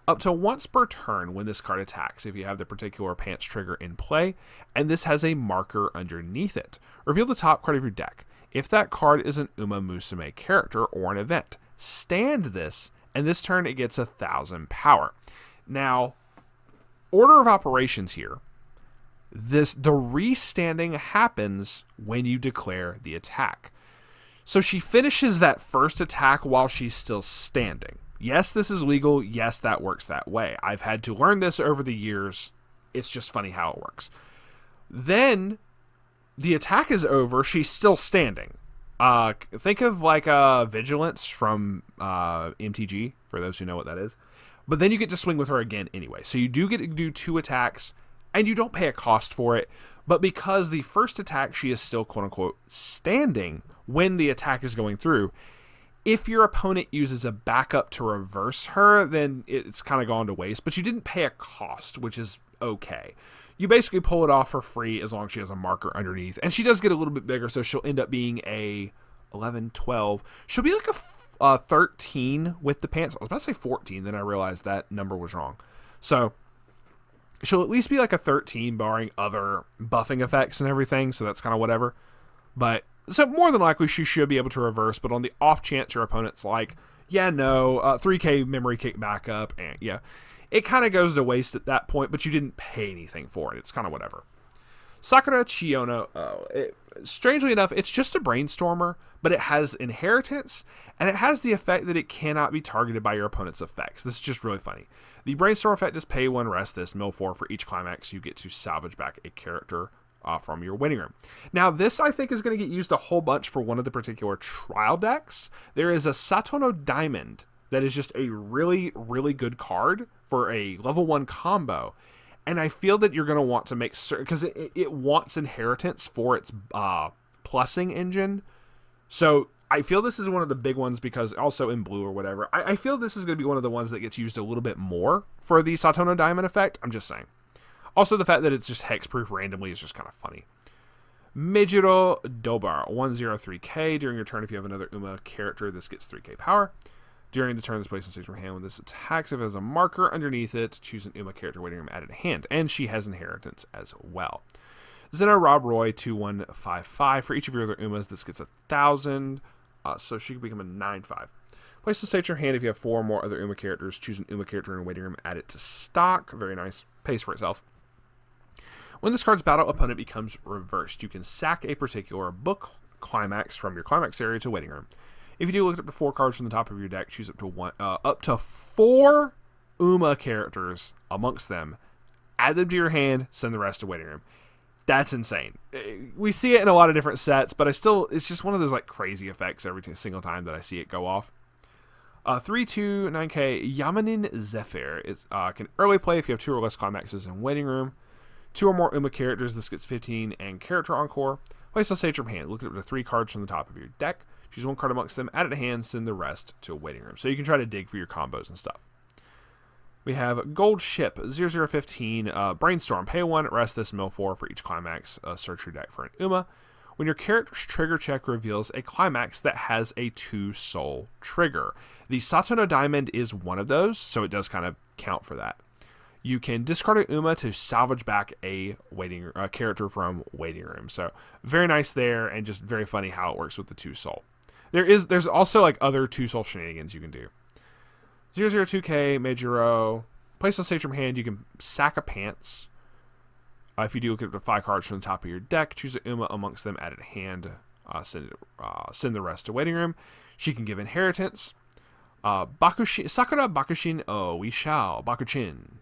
Up to once per turn when this card attacks, if you have the particular pants trigger in play, and this has a marker underneath it. Reveal the top card of your deck. If that card is an Uma Musume character or an event, stand this, and this turn it gets 1000 power. Now, order of operations here. The restanding happens when you declare the attack. So she finishes that first attack while she's still standing. Yes, this is legal. Yes, that works that way. I've had to learn this over the years. It's just funny how it works. Then the attack is over. She's still standing. Think of like Vigilance from MTG, for those who know what that is. But then you get to swing with her again anyway. So you do get to do 2 attacks, and you don't pay a cost for it. But because the first attack, she is still quote-unquote standing when the attack is going through, if your opponent uses a backup to reverse her, then it's kind of gone to waste. But you didn't pay a cost, which is okay. You basically pull it off for free as long as she has a marker underneath. And she does get a little bit bigger, so she'll end up being a 11, 12. She'll be like a 13 with the pants. I was about to say 14, then I realized that number was wrong. So she'll at least be like a 13, barring other buffing effects and everything, so that's kind of whatever. But so more than likely she should be able to reverse, but on the off chance your opponent's like, yeah, no, 3K memory kick back up, and yeah, it kind of goes to waste at that point, but you didn't pay anything for it. It's kind of whatever. Sakura Chiyono, strangely enough, it's just a brainstormer, but it has inheritance, and it has the effect that it cannot be targeted by your opponent's effects. This is just really funny. The brainstorm effect is pay 1, rest this, mill 4 for each climax. You get to salvage back a character from your winning room. Now, this I think is going to get used a whole bunch for one of the particular trial decks. There is a Satono Diamond that is just a really, really good card for a level 1 combo. And I feel that you're going to want to make certain, because it wants inheritance for its plussing engine. So I feel this is one of the big ones, because also in blue or whatever, I feel this is going to be one of the ones that gets used a little bit more for the Satono Diamond effect. I'm just saying. Also, the fact that it's just hexproof randomly is just kind of funny. Mijiro Dobar, 103K. During your turn, if you have another Uma character, this gets 3K power. During the turn, this places stage from hand. When this attacks, if it has a marker underneath it, choose an Uma character waiting room added to hand. And she has inheritance as well. Zeno Rob Roy, 2155. For each of your other Umas, this gets 1000. So she can become a 9/5. Place the stage from hand if you have 4 or more other Uma characters. Choose an Uma character in a waiting room, add it to stock. Very nice. Pays for itself. When this card's battle opponent becomes reversed, you can sack a particular book climax from your climax area to waiting room. If you do, look up to 4 cards from the top of your deck, choose up to 4 Uma characters amongst them, add them to your hand, send the rest to waiting room. That's insane. We see it in a lot of different sets, but it's just one of those like crazy effects every single time that I see it go off. 3/2 9K Yamanin Zephyr is can early play if you have 2 or less climaxes in waiting room. 2 or more Uma characters, this gets 15, and character encore. Place on stage from hand. Look at up to 3 cards from the top of your deck. Choose 1 card amongst them, add it to hand, send the rest to a waiting room. So you can try to dig for your combos and stuff. We have Gold Ship 0015 Brainstorm. Pay 1, rest this, mill 4 for each climax. Search your deck for an Uma. When your character's trigger check reveals a climax that has a 2-soul trigger. The Satono Diamond is one of those, so it does kind of count for that. You can discard a Uma to salvage back a character from waiting room. So very nice there, and just very funny how it works with the 2-soul. There's also like other 2-soul shenanigans you can do. 002K Meijiro. Place on stage from hand. You can sack a pants. If you do, look at the 5 cards from the top of your deck. Choose a Uma amongst them. Add it to hand. Send the rest to waiting room. She can give inheritance. Sakura Bakushin O. We shall. Bakuchin.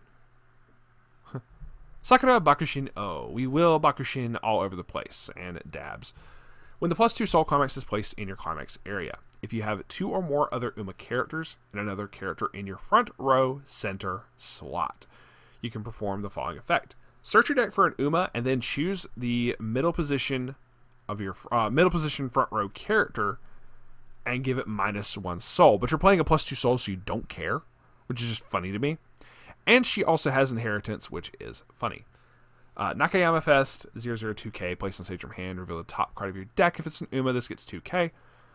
Sakura Bakushin O. We will Bakushin all over the place. And dabs. When the +2 soul climax is placed in your climax area. If you have 2 or more other Uma characters and another character in your front row center slot, you can perform the following effect. Search your deck for an Uma and then choose the middle position of your front row character and give it -1 soul. But you're playing a +2 soul, so you don't care, which is just funny to me. And she also has inheritance, which is funny. Nakayama Fest 002K. Place on stage from hand. Reveal the top card of your deck. If it's an Uma, this gets 2K.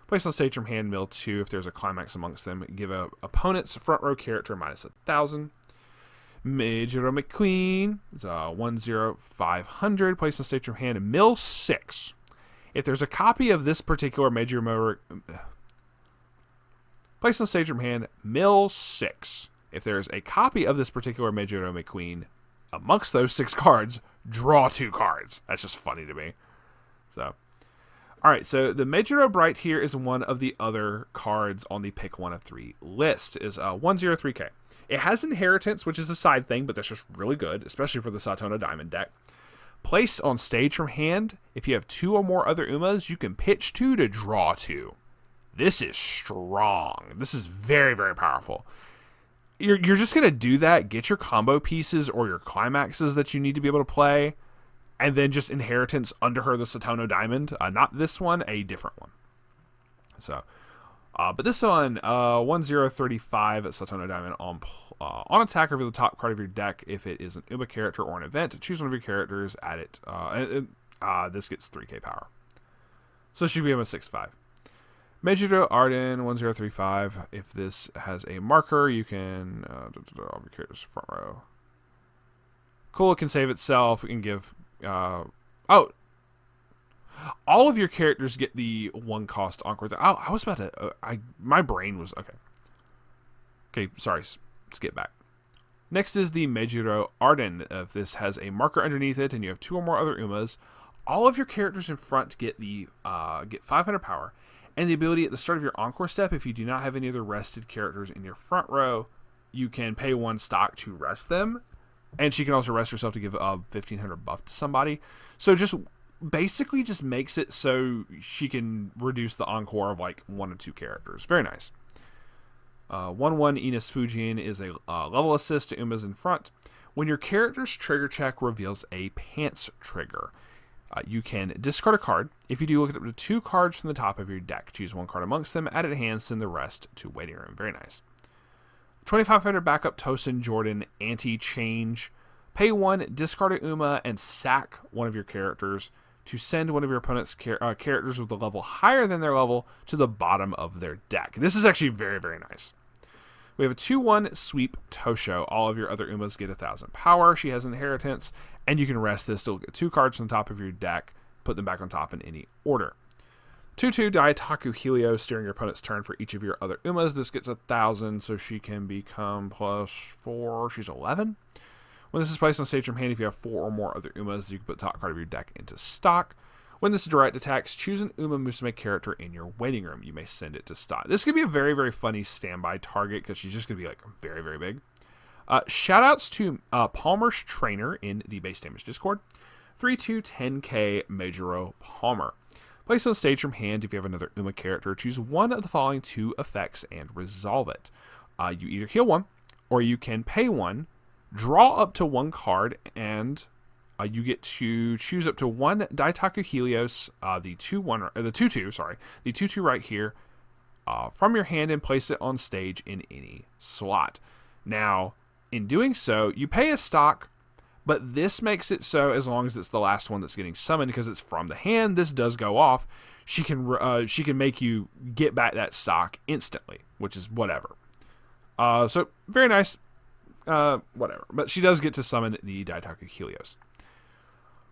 Place on stage from hand. Mill 2 if there's a climax amongst them. Give a opponent's front row character -1,000. Meijiro McQueen is 10500. Place on stage from hand. Mill 6. If there's a copy of this particular Meijiro... Place on stage from hand. Mill 6. If there's a copy of this particular Meijiro McQueen amongst those 6 cards, draw 2 cards. That's just funny to me. So, all right. So the Meijiro Bright here is one of the other cards on the pick 1 of 3 list. Is 103K. It has inheritance, which is a side thing, but that's just really good, especially for the Satono Diamond deck. Placed on stage from hand, if you have 2 or more other Umas, you can pitch 2 to draw 2. This is strong. This is very, very powerful. You're just going to do that, get your combo pieces or your climaxes that you need to be able to play, and then just inheritance under her the Satono Diamond. Not this one, a different one. So, but this one, 1035 at Satono Diamond on attack, reveal the top card of your deck. If it is an Uma character or an event, choose one of your characters, add it. This gets 3k power. So she should be able to 6-5. Meijiro Arden 1035. If this has a marker, you can all of your characters front row. Cool, it can save itself. It can give all of your characters get the 1 cost encore. I was about to my brain was okay, sorry, skip back. Next is the Meijiro Arden. If this has a marker underneath it and you have 2 or more other Umas, all of your characters in front get the get 500 power. And the ability at the start of your encore step, if you do not have any other rested characters in your front row, you can pay 1 stock to rest them. And she can also rest herself to give a 1500 buff to somebody. So just basically just makes it so she can reduce the encore of like 1 or 2 characters. Very nice. 1/1 Ines Fujin is a level assist to Umas in front. When your character's trigger check reveals a pants trigger, you can discard a card. If you do, look at up to 2 cards from the top of your deck. Choose 1 card amongst them, add it to hand, send the rest to waiting room. Very nice. 2500 backup Tosin Jordan anti-change. Pay 1, discard a Uma, and sack one of your characters to send one of your opponent's characters with a level higher than their level to the bottom of their deck. This is actually very, very nice. We have a 2/1 sweep Tosho. All of your other Umas get 1000 power. She has inheritance, and you can rest this. Still get 2 cards on the top of your deck. Put them back on top in any order. 2/2 Daitaku Helios during your opponent's turn for each of your other Umas. This gets 1000, so she can become +4. She's 11. When this is placed on stage from hand, if you have 4 or more other Umas, you can put the top card of your deck into stock. When this direct attacks, choose an Uma Musume character in your waiting room. You may send it to stock. This could be a very, very funny standby target because she's just going to be like very, very big. Shoutouts to Palmer's Trainer in the Base Damage Discord. 3210K Meijiro Palmer. Place on stage from hand if you have another Uma character. Choose one of the following 2 effects and resolve it. You either heal 1, or you can pay 1, draw up to 1 card, and you get to choose up to 1 Daitaku Helios, the 2/2 right here, from your hand and place it on stage in any slot. Now, in doing so, you pay a stock, but this makes it so as long as it's the last one that's getting summoned, because it's from the hand, this does go off. She can make you get back that stock instantly, which is whatever. So very nice. Whatever. But she does get to summon the Daitaku Helios.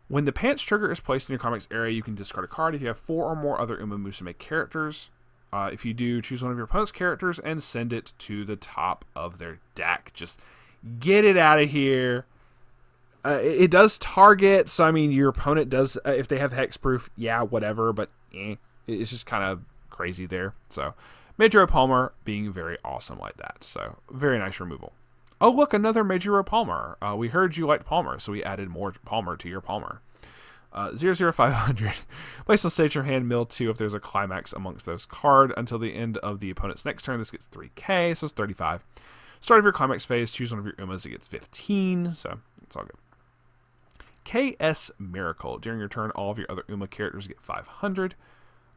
When the pants trigger is placed in your comics area, you can discard a card if you have 4 or more other Uma Musume characters. If you do, choose one of your opponent's characters and send it to the top of their deck. Just get it out of here. It does target, so I mean, your opponent does, if they have hexproof, yeah, whatever, but it's just kind of crazy there. So, Majuro Palmer being very awesome like that. So, very nice removal. Oh, look, another Majuro Palmer. We heard you liked Palmer, so we added more Palmer to your Palmer. 00500. Place on stage your hand, mill 2 if there's a climax amongst those cards until the end of the opponent's next turn. This gets 3k, so it's 35. Start of your climax phase, choose one of your Umas, it gets 15, so it's all good. KS Miracle. During your turn, all of your other Uma characters get 500.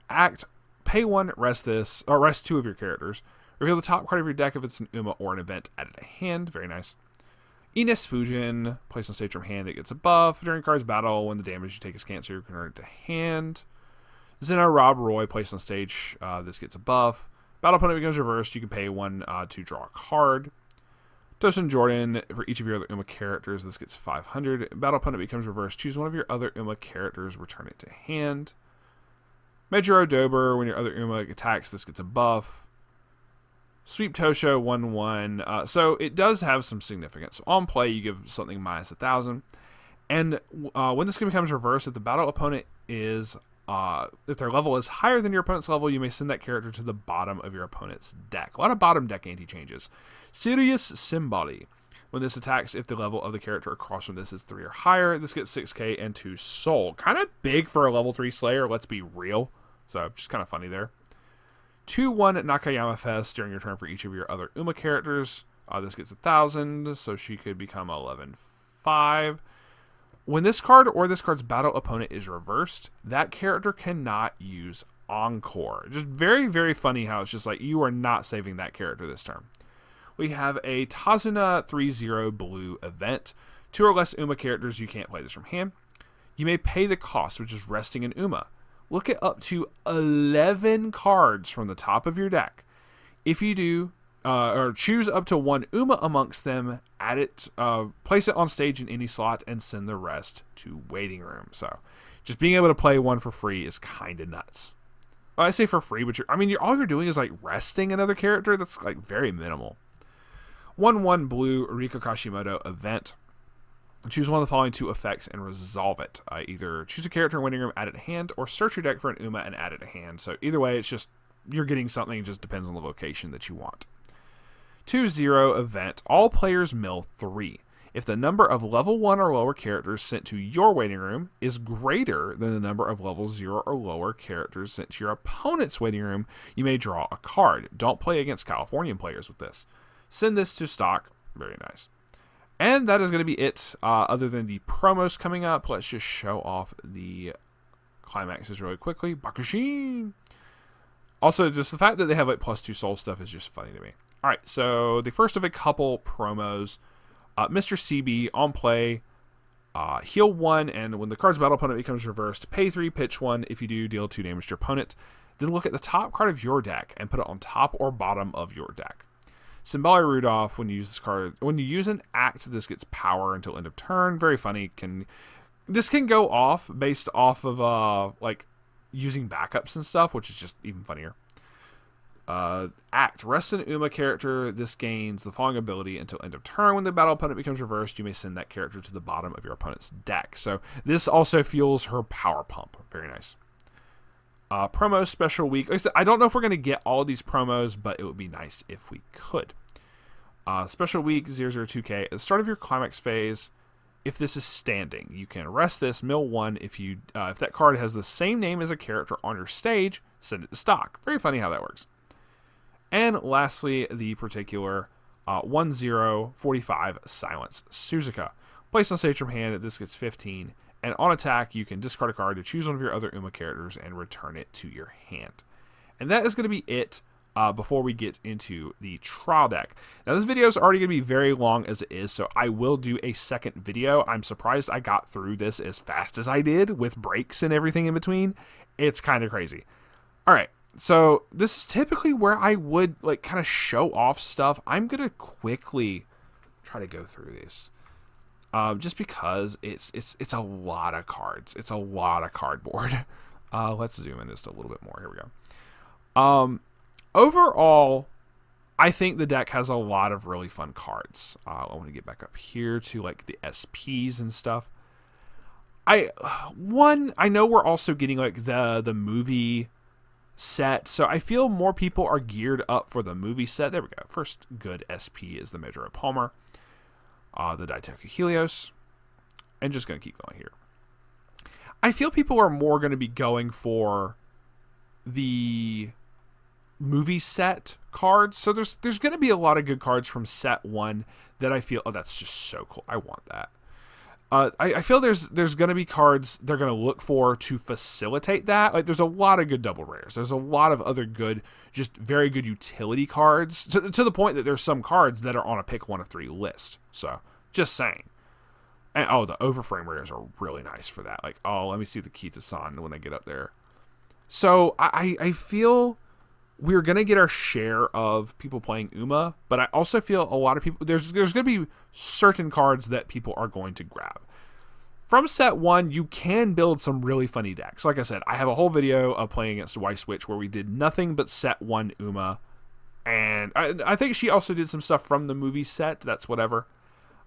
Act, pay 1, rest 2 of your characters. Reveal the top card of your deck if it's an Uma or an event. Add it to hand. Very nice. Ines Fujin. Place on stage from hand. It gets a buff. During card's battle, when the damage you take is canceled, you can return it to hand. Zeno Rob Roy. Place on stage. This gets a buff. Battle opponent becomes reversed. You can pay 1 to draw a card. Tosin Jordan. For each of your other Uma characters, this gets 500. Battle opponent becomes reversed. Choose one of your other Uma characters. Return it to hand. Majuro Dober. When your other Uma attacks, this gets a buff. Sweep Tosho 1/1. So it does have some significance. On play, you give something minus 1,000. And when this becomes reversed, if the battle opponent is, if their level is higher than your opponent's level, you may send that character to the bottom of your opponent's deck. A lot of bottom deck anti-changes. Sirius Symbody. When this attacks, if the level of the character across from this is 3 or higher, this gets 6k and 2 soul. Kind of big for a level 3 Slayer, let's be real. So just kind of funny there. 2/1 at Nakayama Fest during your turn for each of your other Uma characters. This gets 1,000, so she could become 11/5. When this card or this card's battle opponent is reversed, that character cannot use Encore. Just very, very funny how it's just like you are not saving that character this turn. We have a Tazuna 3/0 blue event. 2 or less Uma characters, you can't play this from hand. You may pay the cost, which is resting an Uma. Look at up to 11 cards from the top of your deck. If you do, or choose up to 1 Uma amongst them, add it, place it on stage in any slot, and send the rest to waiting room. So, just being able to play 1 for free is kind of nuts. Well, I say for free, but all you're doing is like resting another character. That's like very minimal. 1/1 blue Rika Kashimoto event. Choose one of the following 2 effects and resolve it. Either choose a character in waiting room, add it to hand, or search your deck for an Uma and add it to hand. So either way, it's just you're getting something. It just depends on the location that you want. 2/0 event. All players mill 3. If the number of level 1 or lower characters sent to your waiting room is greater than the number of level 0 or lower characters sent to your opponent's waiting room, you may draw a card. Don't play against Californian players with this. Send this to stock. Very nice. And that is going to be it. Other than the promos coming up, let's just show off the climaxes really quickly. Bakushin! Also, just the fact that they have like +2 soul stuff is just funny to me. Alright, so the first of a couple promos. Mr. CB on play. Heal 1, and when the card's battle opponent becomes reversed, pay 3, pitch 1. If you do, deal 2 damage to your opponent. Then look at the top card of your deck and put it on top or bottom of your deck. Symboli Rudolph, when you use this card, when you use an act, this gets power until end of turn. Very funny. This can go off based off of like using backups and stuff, which is just even funnier. Act. Rest an Uma character. This gains the following ability until end of turn. When the battle opponent becomes reversed, you may send that character to the bottom of your opponent's deck. So this also fuels her power pump. Very nice. Promo special week. Like I said, I don't know if we're going to get all of these promos, but it would be nice if we could. Special week 002K. At the start of your climax phase, if this is standing. You can rest this, mill 1. If that card has the same name as a character on your stage, send it to stock. Very funny how that works. And lastly, the particular 1045 Silence Suzuka. Placed on stage from hand, this gets 15. And on attack, you can discard a card to choose one of your other Uma characters and return it to your hand. And that is going to be it before we get into the trial deck. Now, this video is already going to be very long as it is, so I will do a second video. I'm surprised I got through this as fast as I did with breaks and everything in between. It's kind of crazy. All right, so this is typically where I would like kind of show off stuff. I'm going to quickly try to go through this. Just because it's a lot of cards. It's a lot of cardboard. Let's zoom in just a little bit more. Here we go. Overall, I think the deck has a lot of really fun cards. I want to get back up here to like the SPs and stuff. I know we're also getting like the movie set, so I feel more people are geared up for the movie set. There we go. First good SP is the Measure of Palmer. The Daiteku Helios, and just going to keep going here. I feel people are more going to be going for the movie set cards. So there's going to be a lot of good cards from set 1 that I feel, oh, that's just so cool. I want that. I feel there's going to be cards they're going to look for to facilitate that. Like there's a lot of good double rares. There's a lot of other good, just very good utility cards to the point that there's some cards that are on a pick 1 of 3 list. So just saying. And the overframe rares are really nice for that. Like, let me see the Kita-san when I get up there. So I feel we're going to get our share of people playing Uma, but I also feel a lot of people, there's going to be certain cards that people are going to grab. From set 1, you can build some really funny decks. Like I said, I have a whole video of playing against Weiss Schwarz where we did nothing but set 1 Uma, and I think she also did some stuff from the movie set, that's whatever.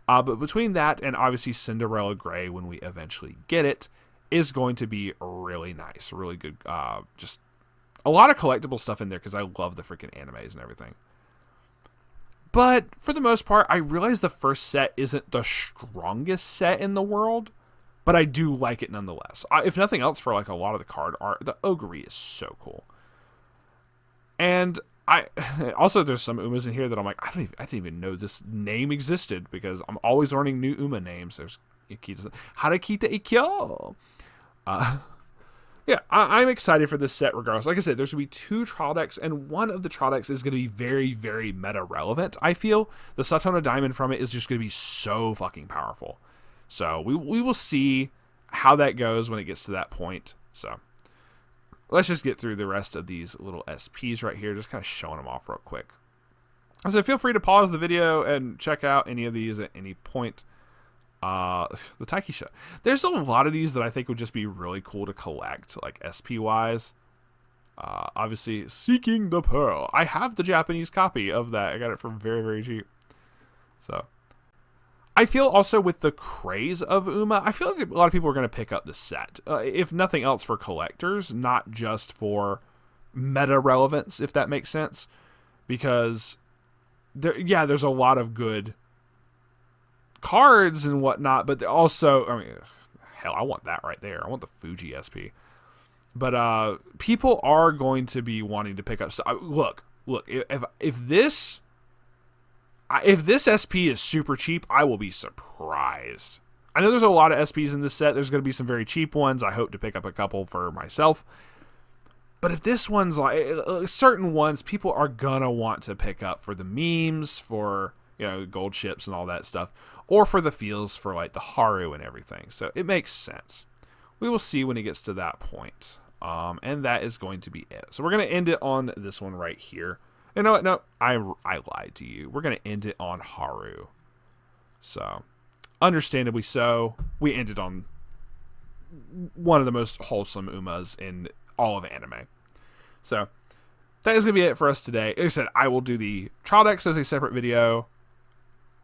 But between that and obviously Cinderella Grey, when we eventually get it, is going to be really nice, really good, just a lot of collectible stuff in there because I love the freaking animes and everything. But for the most part, I realize the first set isn't the strongest set in the world, but I do like it nonetheless. If nothing else, for like a lot of the card art, the Ogre is so cool. And also there's some Umas in here that I'm like, I didn't even know this name existed because I'm always learning new Uma names. There's Harakita Ikkyo. Yeah, I'm excited for this set regardless. Like I said, there's going to be 2 trial decks, and one of the trial decks is going to be very, very meta-relevant. I feel the Satona Diamond from it is just going to be so fucking powerful. So we will see how that goes when it gets to that point. So let's just get through the rest of these little SPs right here, just kind of showing them off real quick. So feel free to pause the video and check out any of these at any point. The Taikisha. There's a lot of these that I think would just be really cool to collect, like SP wise. Obviously, Seeking the Pearl. I have the Japanese copy of that. I got it for very, very cheap. So, I feel also with the craze of Uma, I feel like a lot of people are going to pick up the set. If nothing else for collectors, not just for meta relevance, if that makes sense. Because, there's a lot of good cards and whatnot, but also, I mean, hell, I want that right there. I want the Fuji SP. But people are going to be wanting to pick up. So, look, if this SP is super cheap, I will be surprised. I know there's a lot of SPs in this set. There's going to be some very cheap ones. I hope to pick up a couple for myself. But if this one's like certain ones, people are gonna want to pick up for the memes, for gold ships and all that stuff, or for the feels for like the Haru and everything. So it makes sense. We will see when it gets to that point. And that is going to be it. So we're going to end it on this one right here. You know what? No, I lied to you. We're going to end it on Haru. So, understandably so, we ended on one of the most wholesome Umas in all of anime. So, that is going to be it for us today. Like I said, I will do the trial decks as a separate video.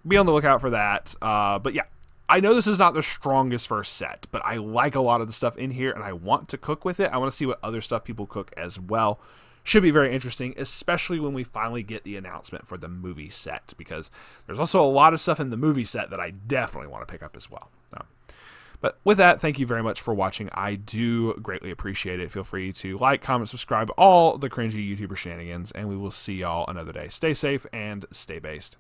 Be on the lookout for that. But yeah, I know this is not the strongest first set, but I like a lot of the stuff in here, and I want to cook with it. I want to see what other stuff people cook as well. should be very interesting, especially when we finally get the announcement for the movie set, because there's also a lot of stuff in the movie set that I definitely want to pick up as well. But with that, thank you very much for watching. I do greatly appreciate it. Feel free to like, comment, subscribe, all the cringy YouTuber shenanigans, and we will see y'all another day. Stay safe and stay based.